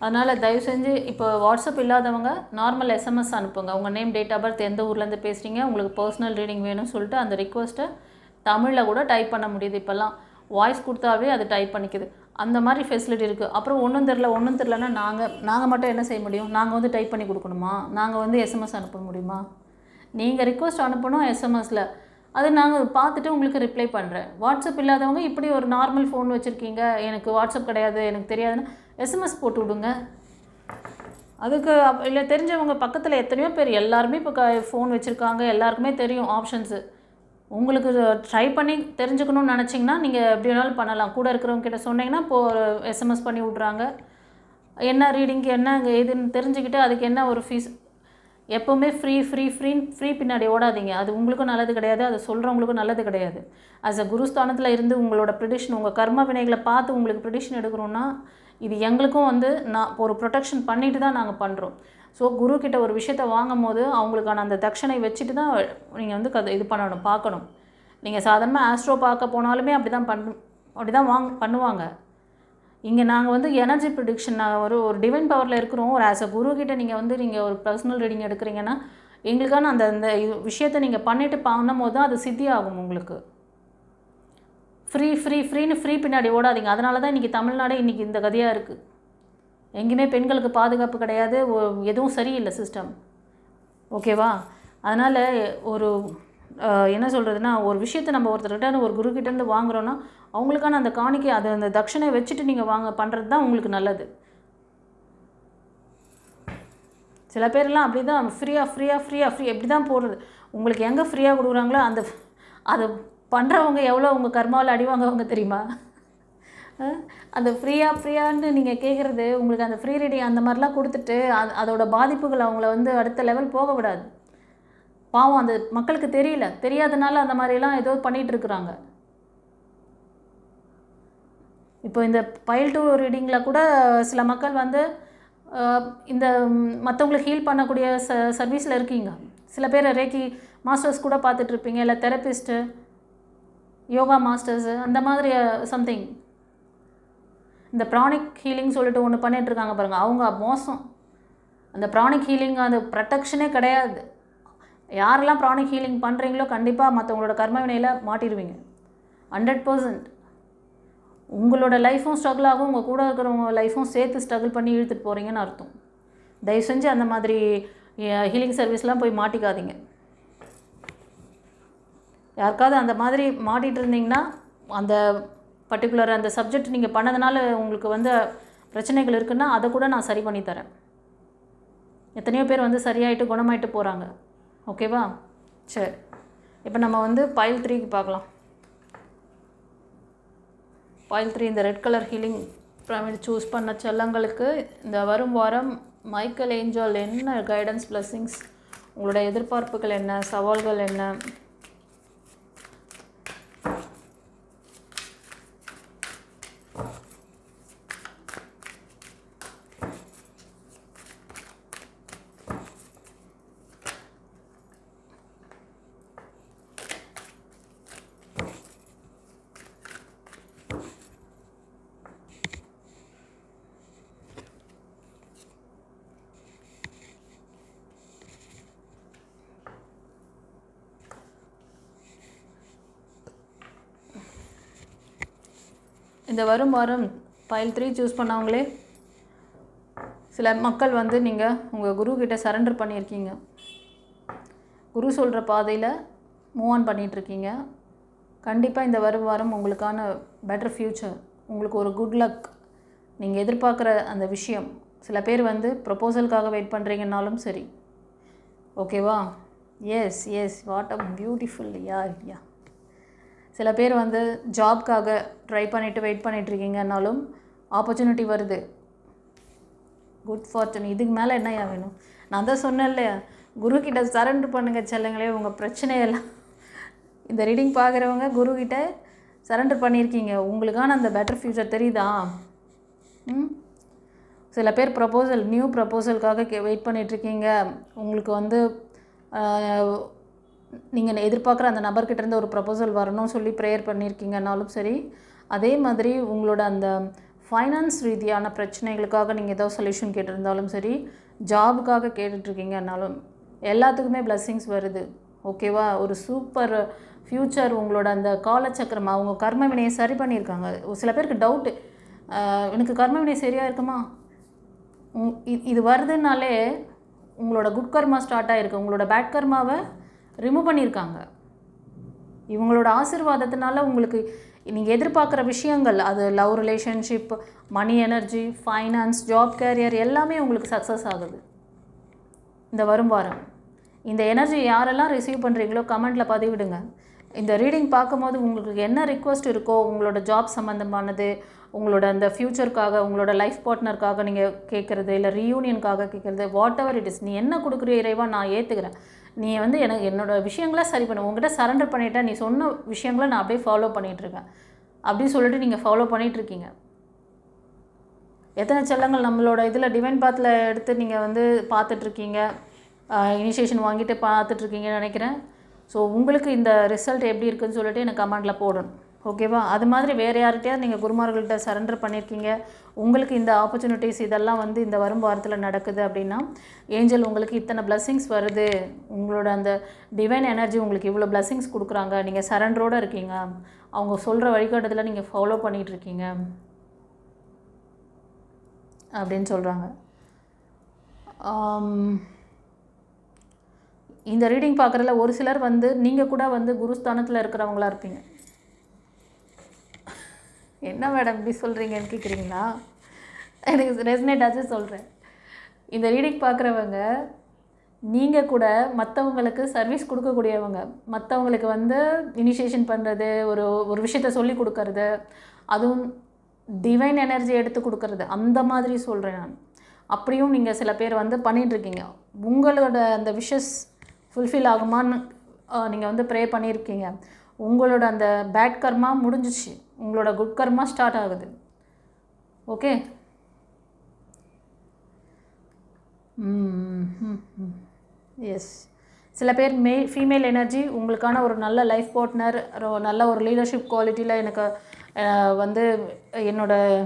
அதனால் தயவு செஞ்சு இப்போ வாட்ஸ்அப் இல்லாதவங்க நார்மல் எஸ்எம்எஸ் அனுப்புங்க. உங்கள் நேம், டேட் ஆஃப் பர்த், எந்த ஊர்லேருந்து பேசுகிறீங்க, உங்களுக்கு பர்சனல் ரீடிங் வேணும்னு சொல்லிட்டு அந்த ரிக்வெஸ்ட்டை தமிழில் கூட டைப் பண்ண முடியுது. இப்போல்லாம் வாய்ஸ் கொடுத்தாவே அது டைப் பண்ணிக்குது. அந்த மாதிரி ஃபெசிலிட்டி இருக்குது. அப்புறம் ஒன்றும் தெரிலன்னா நாங்கள் மட்டும் என்ன செய்ய முடியும்? நாங்கள் வந்து டைப் பண்ணி கொடுக்கணுமா? நாங்கள் வந்து எஸ்எம்எஸ் அனுப்ப முடியுமா? நீங்கள் ரிக்வெஸ்ட் அனுப்பணும் எஸ்எம்எஸில், அது நாங்கள் பார்த்துட்டு உங்களுக்கு ரிப்ளை பண்ணுறேன். வாட்ஸ்அப் இல்லாதவங்க இப்படி ஒரு நார்மல் ஃபோன் வச்சுருக்கீங்க, எனக்கு வாட்ஸ்அப் கிடையாது, எனக்கு தெரியாதுன்னு எஸ்எம்எஸ் போட்டு விடுங்க. அதுக்கு இல்லை தெரிஞ்சவங்க பக்கத்தில் எத்தனையோ பேர், எல்லாருமே இப்போ ஃபோன் வச்சுருக்காங்க, எல்லாருக்குமே தெரியும் ஆப்ஷன்ஸு. உங்களுக்கு ட்ரை பண்ணி தெரிஞ்சுக்கணும்னு நினச்சிங்கன்னா நீங்கள் எப்படி வேணாலும் பண்ணலாம். கூட இருக்கிறவங்க கிட்ட சொன்னீங்கன்னா இப்போது எஸ்எம்எஸ் பண்ணி விட்றாங்க. என்ன ரீடிங்க்கு என்ன ஏதுன்னு தெரிஞ்சுக்கிட்டு அதுக்கு என்ன ஒரு ஃபீஸ். எப்போவுமே ஃப்ரீ பின்னாடி ஓடாதீங்க. அது உங்களுக்கும் நல்லது கிடையாது, அது சொல்கிறவங்களுக்கும் நல்லது கிடையாது. ஆஸ் அ குருஸ்தானத்தில் இருந்து உங்களோட ப்ரிடிஷன், உங்கள் கர்ம வினைகளை பார்த்து உங்களுக்கு ப்ரிடிஷன் எடுக்கிறோன்னா இது எங்களுக்கும் வந்து நான் ஒரு ப்ரொடெக்ஷன் பண்ணிட்டு தான் நாங்கள் பண்ணுறோம். ஸோ குருக்கிட்ட ஒரு விஷயத்தை வாங்கும் போது அவங்களுக்கான அந்த தட்சணை வச்சுட்டு தான் நீங்கள் வந்து இது பண்ணணும், பார்க்கணும். நீங்கள் சாதாரணமாக ஆஸ்ட்ரோ பார்க்க போனாலுமே அப்படி தான் பண்ணுவாங்க. இங்கே நாங்கள் வந்து எனர்ஜி ப்ரிடிக்ஷன், நாங்கள் ஒரு டிவைன் பவரில் இருக்கிறோம். ஒரு ஆஸ் அ குருக்கிட்ட நீங்கள் ஒரு பர்சனல் ரீடிங் எடுக்கிறீங்கன்னா எங்களுக்கான அந்த விஷயத்தை நீங்கள் பண்ணிவிட்டு பண்ணும் போது தான் அது சித்தி ஆகும் உங்களுக்கு. ஃப்ரீ பின்னாடி ஓடாதீங்க. அதனால தான் இன்றைக்கி தமிழ்நாடு இன்றைக்கி இந்த கதையாக இருக்குது. எங்கேயுமே பெண்களுக்கு பாதுகாப்பு கிடையாது, எதுவும் சரியில்லை சிஸ்டம். ஓகேவா? அதனால் ஒரு என்ன சொல்கிறதுனா, ஒரு விஷயத்தை நம்ம ஒருத்தர்கிட்ட ஒரு குருக்கிட்டேருந்து வாங்குகிறோன்னா அவங்களுக்கான அந்த காணிக்கை, அது அந்த தட்சணை வச்சுட்டு நீங்கள் பண்ணுறது தான் உங்களுக்கு நல்லது. சில பேர்லாம் அப்படி தான் ஃப்ரீ எப்படி தான் போடுறது. உங்களுக்கு எங்கே ஃப்ரீயாக கொடுக்குறாங்களோ அதை பண்ணுறவங்க எவ்வளோ உங்கள் கர்மாவில் அடிவாங்கவங்க தெரியுமா? அந்த ஃப்ரீயான்னு நீங்கள் கேட்குறது, உங்களுக்கு அந்த ஃப்ரீ ரீடிங் அந்த மாதிரிலாம் கொடுத்துட்டு அதோட பாதிப்புகள் அவங்கள வந்து அடுத்த லெவல் போக விடாது. பாவம் அந்த மக்களுக்கு தெரியாதனால அந்த மாதிரிலாம் ஏதோ பண்ணிகிட்ருக்குறாங்க. இப்போ இந்த பைல் 2 ரீடிங்கில் கூட சில மக்கள் வந்து இந்த மற்றவங்களை ஹீல் பண்ணக்கூடிய சர்வீஸில் இருக்கீங்க. சில பேர் ரேக்கி மாஸ்டர்ஸ் கூட பார்த்துட்ருப்பீங்க, இல்லை தெரப்பிஸ்ட்டு, யோகா மாஸ்டர்ஸு, அந்த மாதிரி சம்திங். இந்த ப்ரானிக் ஹீலிங் சொல்லிட்டு ஒன்று பண்ணிகிட்ருக்காங்க பாருங்கள், அவங்க மோசம். அந்த ப்ரானிக் ஹீலிங் அந்த ப்ரொடெக்ஷனே கிடையாது. யாரெல்லாம் ப்ரானிக் ஹீலிங் பண்ணுறீங்களோ கண்டிப்பாக மற்றவங்களோட கர்ம வினையில் மாட்டிடுவீங்க 100%. உங்களோட லைஃப்பும் ஸ்ட்ரகிள் ஆகும், உங்கள் கூட இருக்கிறவங்க லைஃப்பும் சேர்த்து ஸ்ட்ரகிள் பண்ணி இழுத்துட்டு போகிறீங்கன்னு அர்த்தம். தயவு செஞ்சு அந்த மாதிரி ஹீலிங் சர்வீஸ்லாம் போய் மாட்டிக்காதீங்க. யாருக்காவது அந்த மாதிரி மாட்டிகிட்டு இருந்தீங்கன்னா அந்த பர்டிகுலர் அந்த சப்ஜெக்ட் நீங்கள் பண்ணதுனால உங்களுக்கு வந்து பிரச்சனைகள் இருக்குன்னா அதை கூட நான் சரி பண்ணித்தரேன். எத்தனையோ பேர் வந்து சரியாயிட்டு குணமாயிட்டு போகிறாங்க. ஓகேவா? சரி, இப்போ நம்ம வந்து பைல் 3க்கு பார்க்கலாம். பைல் 3 இந்த red colour healing pyramid choose பண்ண செல்லங்களுக்கு இந்த வரும் வாரம் மைக்கேல் ஏஞ்சல் என்ன கைடன்ஸ் பிளெஸிங்ஸ், உங்களோட எதிர்பார்ப்புகள் என்ன, சவால்கள் என்ன, இந்த வரும் வாரம் பைல் 3 சூஸ் பண்ணவங்களே சில மக்கள் வந்து நீங்கள் உங்கள் குரு கிட்ட சரண்டர் பண்ணியிருக்கீங்க. குரு சொல்கிற பாதையில் மூவ் ஆன் பண்ணிகிட்ருக்கீங்க. கண்டிப்பாக இந்த வரும் வாரம் உங்களுக்கான பெட்டர் ஃப்யூச்சர், உங்களுக்கு ஒரு குட் லக், நீங்கள் எதிர்பார்க்குற அந்த விஷயம். சில பேர் வந்து ப்ரொப்போசலுக்காக வெயிட் பண்ணுறீங்கன்னாலும் சரி. ஓகேவா? Yes yes, what a beautiful. Yeah. சில பேர் வந்து ஜாப்க்காக ட்ரை பண்ணிவிட்டு வெயிட் பண்ணிகிட்ருக்கீங்கன்னாலும் ஆப்பர்ச்சுனிட்டி வருது. Good fortune. இதுக்கு மேலே என்னையா வேணும்? நான் தான் சொன்னேன்ல, குருக்கிட்ட சரண்டர் பண்ணுங்கள் செல்லுங்களே, உங்கள் பிரச்சனையெல்லாம். இந்த ரீடிங் பார்க்குறவங்க குருக்கிட்ட சரண்டர் பண்ணியிருக்கீங்க, உங்களுக்கான அந்த பெட்டர் ஃப்யூச்சர் தெரியுதா? சில பேர் நியூ ப்ரப்போசலுக்காக வெயிட் பண்ணிகிட்ருக்கீங்க. உங்களுக்கு வந்து நீங்கள் எதிர்பார்க்குற அந்த நபர்கிட்டேருந்து ஒரு ப்ரப்போசல் வரணும்னு சொல்லி ப்ரேயர் பண்ணியிருக்கீங்கன்னாலும் சரி, அதே மாதிரி உங்களோட அந்த ஃபைனான்ஸ் ரீதியான பிரச்சனைகளுக்காக நீங்கள் ஏதோ சொல்யூஷன் கேட்டிருந்தாலும் சரி, ஜாபுக்காக கேட்டுட்ருக்கீங்கன்னாலும் எல்லாத்துக்குமே பிளெஸ்ஸிங்ஸ் வருது. ஓகேவா? ஒரு சூப்பர் ஃப்யூச்சர். உங்களோட அந்த காலச்சக்கரம், அவங்க கர்ம வினையை சரி பண்ணியிருக்காங்க. சில பேருக்கு டவுட்டு, எனக்கு கர்ம வினை சரியாக இருக்குமா? இது வருதுனாலே உங்களோட குட் கர்மா ஸ்டார்ட் ஆகிருக்கு. உங்களோட பேட் கர்மாவை ரிமூவ் பண்ணியிருக்காங்க. இவங்களோட ஆசீர்வாதத்தினால உங்களுக்கு நீங்கள் எதிர்பார்க்குற விஷயங்கள், அது லவ் ரிலேஷன்ஷிப், மணி எனர்ஜி, ஃபைனான்ஸ், ஜாப், கேரியர் எல்லாமே உங்களுக்கு சக்ஸஸ் ஆகுது இந்த வரும் வாரம். இந்த எனர்ஜி யாரெல்லாம் ரிசீவ் பண்ணுறீங்களோ கமெண்ட்டில் பதிவிடுங்க. இந்த ரீடிங் பார்க்கும்போது உங்களுக்கு என்ன ரிக்வெஸ்ட் இருக்கோ, உங்களோட ஜாப் சம்மந்தமானது, உங்களோட அந்த ஃப்யூச்சருக்காக, உங்களோட லைஃப் பார்ட்னருக்காக நீங்கள் கேட்குறது, இல்லை ரீயூனியனுக்காக கேட்குறது, வாட் எவர் இட் இஸ், நீ என்ன கொடுக்குற இறைவா நான் ஏற்றுக்கிறேன். நீ வந்து எனக்கு என்னோடய விஷயங்களை சரி பண்ணு, உங்கள்கிட்ட சரண்டர் பண்ணிவிட்டேன், நீ சொன்ன விஷயங்களை நான் அப்படியே ஃபாலோ பண்ணிகிட்ருக்கேன் அப்படின்னு சொல்லிட்டு நீங்கள் ஃபாலோ பண்ணிகிட்ருக்கீங்க. எத்தனை செல்லங்கள் நம்மளோட இதில் டிவைன் பாத்தில் எடுத்து நீங்கள் வந்து பார்த்துட்ருக்கீங்க, இனிஷியேஷன் வாங்கிட்டு பார்த்துட்ருக்கீங்கன்னு நினைக்கிறேன். ஸோ உங்களுக்கு இந்த ரிசல்ட் எப்படி இருக்குதுன்னு சொல்லிட்டு எனக்கு கமெண்டில் போடணும். ஓகேவா? அது மாதிரி வேறு யார்கிட்டயாவது நீங்கள் குருமார்கள்ட்ட சரண்டர் பண்ணியிருக்கீங்க, உங்களுக்கு இந்த ஆப்பர்ச்சுனிட்டிஸ் இதெல்லாம் வந்து இந்த வரும் வாரத்தில் நடக்குது அப்படின்னா, ஏஞ்சல் உங்களுக்கு இத்தனை பிளெஸ்ஸிங்ஸ் வருது, உங்களோட அந்த டிவைன் எனர்ஜி உங்களுக்கு இவ்வளோ பிளெஸ்ஸிங்ஸ் கொடுக்குறாங்க, நீங்கள் சரண்டரோடு இருக்கீங்க, அவங்க சொல்கிற வழிகாட்டுதலை நீங்கள் ஃபாலோ பண்ணிகிட்ருக்கீங்க அப்படின்னு சொல்கிறாங்க. இந்த ரீடிங் பார்க்குறதுல ஒரு சிலர் வந்து நீங்கள் கூட வந்து குருஸ்தானத்தில் இருக்கிறவங்களா இருப்பீங்க. என்ன மேடம் இப்படி சொல்கிறீங்கன்னு கேட்குறீங்களா? எனக்கு ரெசனேட் ஆச்சு சொல்கிறேன். இந்த ரீடிங் பார்க்குறவங்க நீங்கள் கூட மற்றவங்களுக்கு சர்வீஸ் கொடுக்கக்கூடியவங்க, மற்றவங்களுக்கு வந்து இனிஷியேஷன் பண்ணுறது, ஒரு விஷயத்த சொல்லி கொடுக்கறது, அதுவும் டிவைன் எனர்ஜி எடுத்து கொடுக்கறது, அந்த மாதிரி சொல்கிறேன் நான். அப்படியும் நீங்கள் சில பேர் வந்து பண்ணிகிட்ருக்கீங்க. உங்களோட அந்த விஷஸ் ஃபுல்ஃபில் ஆகுமான்னு நீங்கள் வந்து ப்ரே பண்ணியிருக்கீங்க. உங்களோட அந்த பேட் கர்மா முடிஞ்சிச்சு, உங்களோட குட் கர்மா ஸ்டார்ட் ஆகுது. ஓகே. எஸ், சில பேர் ஃபீமேல் எனர்ஜி உங்களுக்கான ஒரு நல்ல லைஃப் பார்ட்னர், நல்ல ஒரு லீடர்ஷிப் குவாலிட்டியில் எனக்கு வந்து என்னோடய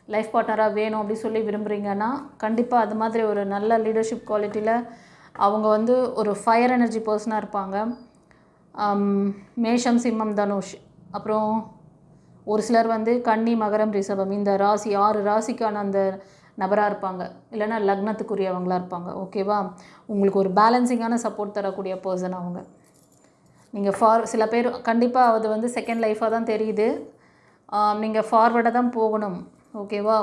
லைஃப் பார்ட்னராக வேணும் அப்படி சொல்லி விரும்புகிறீங்கன்னா கண்டிப்பாக அது மாதிரி ஒரு நல்ல லீடர்ஷிப் குவாலிட்டியில் அவங்க வந்து ஒரு ஃபயர் எனர்ஜி பர்சனாக இருப்பாங்க. மேஷம், சிம்மம், தனுஷ், அப்புறம் ஒரு சிலர் வந்து கன்னி, மகரம், ரிஷபம், இந்த ராசி 6 ராசிக்கான அந்த நபராக இருப்பாங்க, இல்லைன்னா லக்னத்துக்குரியவங்களாக இருப்பாங்க. ஓகேவா? உங்களுக்கு ஒரு பேலன்சிங்கான சப்போர்ட் தரக்கூடிய பர்சன் அவங்க. நீங்கள் சில பேர் கண்டிப்பாக அது வந்து செகண்ட் லைஃபாக தான் தெரியுது. நீங்கள் ஃபார்வர்டாக தான் போகணும். ஓகேவா?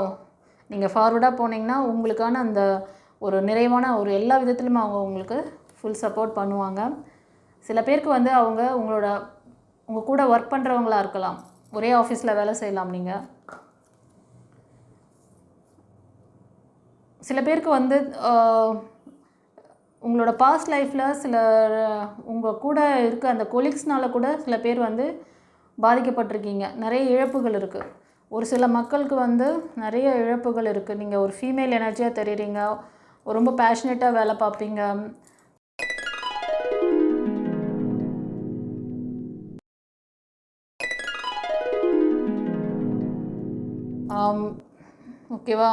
நீங்கள் ஃபார்வர்டாக போனீங்கன்னா உங்களுக்கான அந்த ஒரு நிறைவான ஒரு எல்லா விதத்துலையும் அவங்க உங்களுக்கு ஃபுல் சப்போர்ட் பண்ணுவாங்க. சில பேருக்கு வந்து அவங்க உங்கள் கூட ஒர்க் பண்ணுறவங்களாக இருக்கலாம், ஒரே ஆஃபீஸில் வேலை செய்யலாம் நீங்கள். சில பேருக்கு வந்து உங்களோட பாஸ்ட் லைஃப்பில் சில உங்கள் கூட இருக்க அந்த கொலீக்ஸ்னால் கூட சில பேர் வந்து பாதிக்கப்பட்டிருக்கீங்க. நிறைய இழப்புகள் இருக்குது. ஒரு சில மக்களுக்கு வந்து நிறைய இழப்புகள் இருக்குது. நீங்கள் ஒரு ஃபீமேல் எனர்ஜியாக தெரியுறீங்க, ரொம்ப பேஷனேட்டாக வேலை பார்ப்பீங்க. ஓகேவா?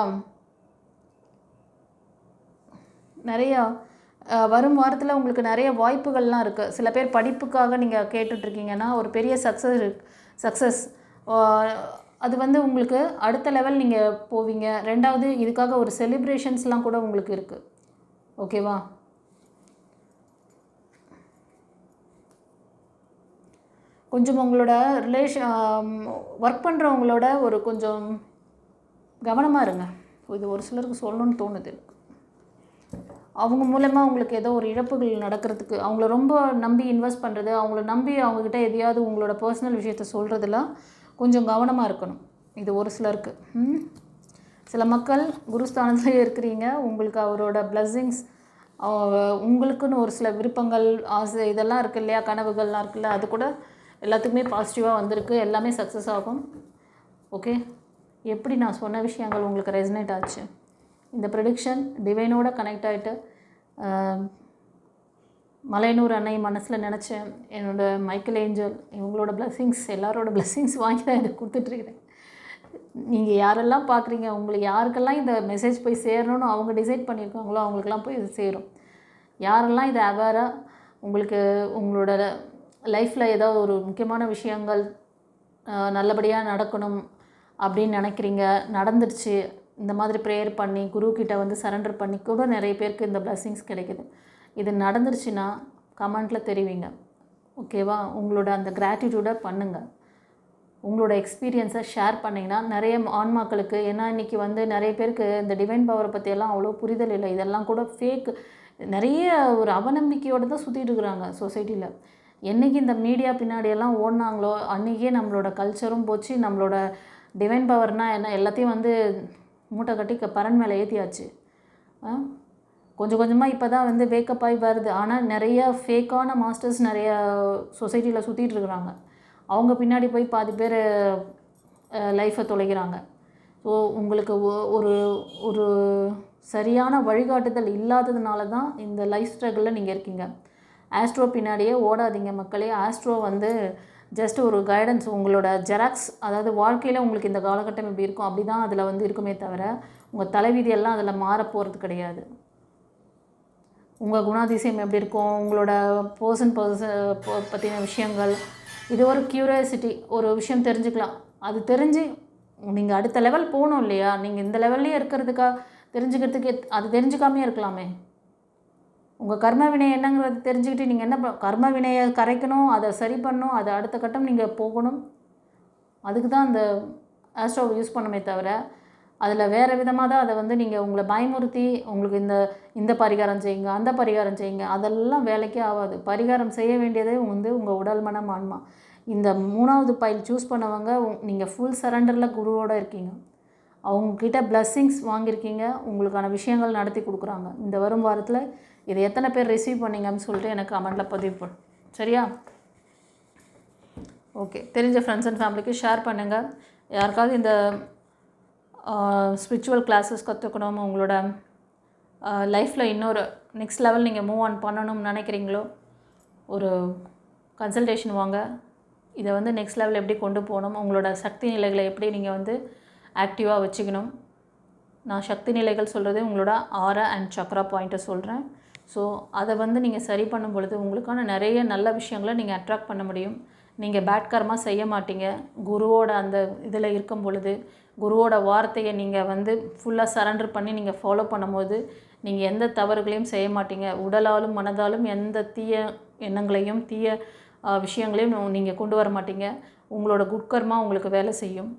நிறையா வரும் வாரத்தில் உங்களுக்கு நிறைய வாய்ப்புகள்லாம் இருக்குது. சில பேர் படிப்புக்காக நீங்கள் கேட்டுட்ருக்கீங்கன்னா ஒரு பெரிய சக்ஸஸ் அது வந்து உங்களுக்கு அடுத்த லெவல் நீங்கள் போவீங்க. 2வது இதுக்காக ஒரு செலிப்ரேஷன்ஸ்லாம் கூட உங்களுக்கு இருக்குது. ஓகேவா? கொஞ்சம் உங்களோட ஒர்க் பண்ணுறவங்களோட ஒரு கொஞ்சம் கவனமாக இருங்க. இது ஒரு சிலருக்கு சொல்லணும்னு தோணுது. அவங்க மூலமாக உங்களுக்கு ஏதோ ஒரு இழப்புகள் நடக்கிறதுக்கு, அவங்கள ரொம்ப நம்பி இன்வெஸ்ட் பண்ணுறது, அவங்கள நம்பி அவங்கக்கிட்ட எதையாவது உங்களோட பர்சனல் விஷயத்த சொல்கிறதுலாம் கொஞ்சம் கவனமாக இருக்கணும். இது ஒரு சிலருக்கு. சில மக்கள் குருஸ்தானத்துலேயே இருக்கிறீங்க, உங்களுக்கு அவரோட பிளஸ்ஸிங்ஸ், உங்களுக்குன்னு ஒரு சில விருப்பங்கள், ஆசை இதெல்லாம் இருக்குது இல்லையா, கனவுகள்லாம் இருக்குல்ல, அது கூட எல்லாத்துக்குமே பாசிட்டிவாக வந்திருக்கு. எல்லாமே சக்ஸஸ் ஆகும். ஓகே, எப்படி நான் சொன்ன விஷயங்கள் உங்களுக்கு ரெசனேட் ஆச்சு? இந்த ப்ரெடிக்ஷன் டிவைனோட கனெக்ட் ஆகிட்டு மலையனூர் அன்னை மனசில் நினச்சேன். என்னோடய மைக்கேல் ஏஞ்சல் இவங்களோட பிளஸ்ஸிங்ஸ், எல்லாரோட பிளஸ்ஸிங்ஸ் வாங்கி தான் எனக்கு கொடுத்துட்ருக்கிறேன். நீங்கள் யாரெல்லாம் பார்க்குறீங்க, உங்களுக்கு யாருக்கெல்லாம் இந்த மெசேஜ் போய் சேரணும்னு அவங்க டிசைட் பண்ணியிருக்காங்களோ அவங்களுக்கெல்லாம் போய் இது சேரும். யாரெல்லாம் இதை அவேராக உங்களுக்கு உங்களோட லைஃப்பில் ஏதாவது ஒரு முக்கியமான விஷயங்கள் நல்லபடியாக நடக்கணும் அப்படின்னு நினைக்கிறீங்க, நடந்துடுச்சு, இந்த மாதிரி ப்ரேயர் பண்ணி குருக்கிட்ட வந்து சரண்டர் பண்ணி கூட நிறைய பேருக்கு இந்த பிளஸ்ஸிங்ஸ் கிடைக்குது. இது நடந்துருச்சுன்னா கமெண்ட்டில் தெரிவிங்க. ஓகேவா? உங்களோட அந்த கிராட்டிடியூடை பண்ணுங்கள். உங்களோட எக்ஸ்பீரியன்ஸை ஷேர் பண்ணிங்கன்னா நிறைய ஆன்மாக்களுக்கு, ஏன்னா இன்றைக்கி வந்து நிறைய பேருக்கு இந்த டிவைன் பவரை பற்றியெல்லாம் அவ்வளோ புரிதல் இல்லை. இதெல்லாம் கூட ஃபேக், நிறைய ஒரு அவநம்பிக்கையோடு தான் சுற்றிட்டு இருக்கிறாங்க சொசைட்டியில். என்றைக்கு இந்த மீடியா பின்னாடியெல்லாம் ஓடினாங்களோ அன்றைக்கே நம்மளோட கல்ச்சரும் போச்சு. நம்மளோட டிவைன் பவர்னால் என்ன எல்லாத்தையும் வந்து மூட்டை கட்டி பரன் மேலே ஏற்றியாச்சு. கொஞ்சம் கொஞ்சமாக இப்போ தான் வந்து வேக்கப் ஆகி வருது. ஆனால் நிறைய ஃபேக்கான மாஸ்டர்ஸ் நிறைய சொசைட்டியில் சுற்றிட்டு இருக்கிறாங்க. அவங்க பின்னாடி போய் பாதி பேர் லைஃப்பை தொலைகிறாங்க. ஸோ உங்களுக்கு ஒரு ஒரு சரியான வழிகாட்டுதல் இல்லாததுனால தான் இந்த லைஃப் ஸ்ட்ரகிளில் நீங்கள் இருக்கீங்க. ஆஸ்ட்ரோ பின்னாடியே ஓடாதீங்க மக்களே. ஆஸ்ட்ரோ வந்து ஜஸ்ட் ஒரு கைடன்ஸ், உங்களோட ஜெராக்ஸ். அதாவது வாழ்க்கையில் உங்களுக்கு இந்த காலகட்டம் எப்படி இருக்கும் அப்படி தான் அதில் வந்து இருக்குமே தவிர உங்கள் தலைவிதியெல்லாம் அதில் மாறப்போகிறது கிடையாது. உங்கள் குணாதிசயம் எப்படி இருக்கும், உங்களோட பர்சன் பற்றின விஷயங்கள், இது ஒரு க்யூரியாசிட்டி, ஒரு விஷயம் தெரிஞ்சுக்கலாம். அது தெரிஞ்சு நீங்கள் அடுத்த லெவல் போகணும் இல்லையா? நீங்கள் இந்த லெவல்லையே இருக்கிறதுக்காக தெரிஞ்சுக்கிறதுக்கு அது தெரிஞ்சுக்காமே இருக்கலாமே. உங்கள் கர்ம வினை என்னங்கிறது தெரிஞ்சுக்கிட்டு நீங்கள் என்ன கர்ம வினையை கரைக்கணும், அதை சரி பண்ணணும், அதை அடுத்த கட்டம் நீங்கள் போகணும். அதுக்கு தான் அந்த ஆஸ்ட்ரோவை யூஸ் பண்ணணுமே தவிர அதில் வேறு விதமாக தான் அதை வந்து நீங்கள் உங்களை பயமுறுத்தி உங்களுக்கு இந்த பரிகாரம் செய்யுங்க, அந்த பரிகாரம் செய்யுங்க, அதெல்லாம் வேலைக்கே ஆகாது. பரிகாரம் செய்ய வேண்டியதே வந்து உங்கள் உடல், மனம், ஆன்மா. இந்த 3வது பைல் சூஸ் பண்ணவங்க நீங்கள் ஃபுல் சரண்டரில் குருவோடு இருக்கீங்க. அவங்கக்கிட்ட பிளஸ்ஸிங்ஸ் வாங்கியிருக்கீங்க, உங்களுக்கான விஷயங்கள் நடத்தி கொடுக்குறாங்க. இந்த வரும் வாரத்தில் இதை எத்தனை பேர் ரிசீவ் பண்ணிங்கன்னு சொல்லிட்டு எனக்கு கமெண்ட்டில் பதிவு பண்ணு. சரியா? ஓகே, தெரிஞ்ச ஃப்ரெண்ட்ஸ் அண்ட் ஃபேமிலிக்கு ஷேர் பண்ணுங்கள். யாருக்காவது இந்த ஸ்பிரிச்சுவல் கிளாஸஸ் கற்றுக்கணும், உங்களோட லைஃப்பில் இன்னொரு நெக்ஸ்ட் லெவல் நீங்கள் மூவ் ஆன் பண்ணணும்னு நினைக்கிறீங்களோ ஒரு கன்சல்டேஷன் வாங்க. இதை வந்து நெக்ஸ்ட் லெவல் எப்படி கொண்டு போகணும், உங்களோட சக்தி நிலைகளை எப்படி நீங்கள் வந்து ஆக்டிவாக வச்சுக்கணும். நான் சக்தி நிலைகள் சொல்கிறது உங்களோட ஆரா அண்ட் சக்ரா பாயிண்ட்டை சொல்கிறேன். ஸோ அதை வந்து நீங்கள் சரி பண்ணும் பொழுது உங்களுக்கான நிறைய நல்ல விஷயங்களை நீங்கள் அட்ராக்ட் பண்ண முடியும். நீங்கள் பேட் கர்மா செய்ய மாட்டீங்க. குருவோட அந்த இதில் இருக்கும் பொழுது குருவோட வார்த்தையை நீங்கள் வந்து ஃபுல்லாக சரண்டர் பண்ணி நீங்கள் ஃபாலோ பண்ணும்போது நீங்கள் எந்த தவறுகளையும் செய்ய மாட்டீங்க. உடலாலும் மனதாலும் எந்த தீய எண்ணங்களையும் தீய விஷயங்களையும் நீங்கள் கொண்டு வர மாட்டீங்க. உங்களோட குட்கர்மா உங்களுக்கு வேலை செய்யும்.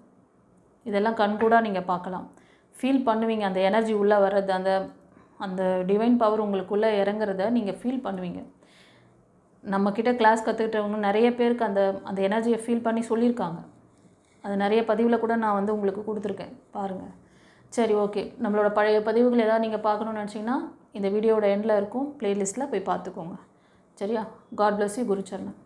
இதெல்லாம் கண்கூடாக நீங்கள் பார்க்கலாம், ஃபீல் பண்ணுவீங்க. அந்த எனர்ஜி உள்ளே வர்றது, அந்த அந்த டிவைன் பவர் உங்களுக்குள்ளே இறங்குறத நீங்கள் ஃபீல் பண்ணுவீங்க. நம்மக்கிட்ட கிளாஸ் கற்றுக்கிட்டவங்க நிறைய பேருக்கு அந்த அந்த எனர்ஜியை ஃபீல் பண்ணி சொல்லியிருக்காங்க. அது நிறைய பதிவில் கூட நான் வந்து உங்களுக்கு கொடுத்துருக்கேன், பாருங்கள். சரி, ஓகே. நம்மளோட பழைய பதிவுகள் ஏதாவது நீங்கள் பார்க்கணுன்னு நினச்சிங்கன்னா இந்த வீடியோட எண்டில் இருக்கும், ப்ளேலிஸ்ட்டில் போய் பார்த்துக்கோங்க. சரியா? God bless you. குருச்சரணம்.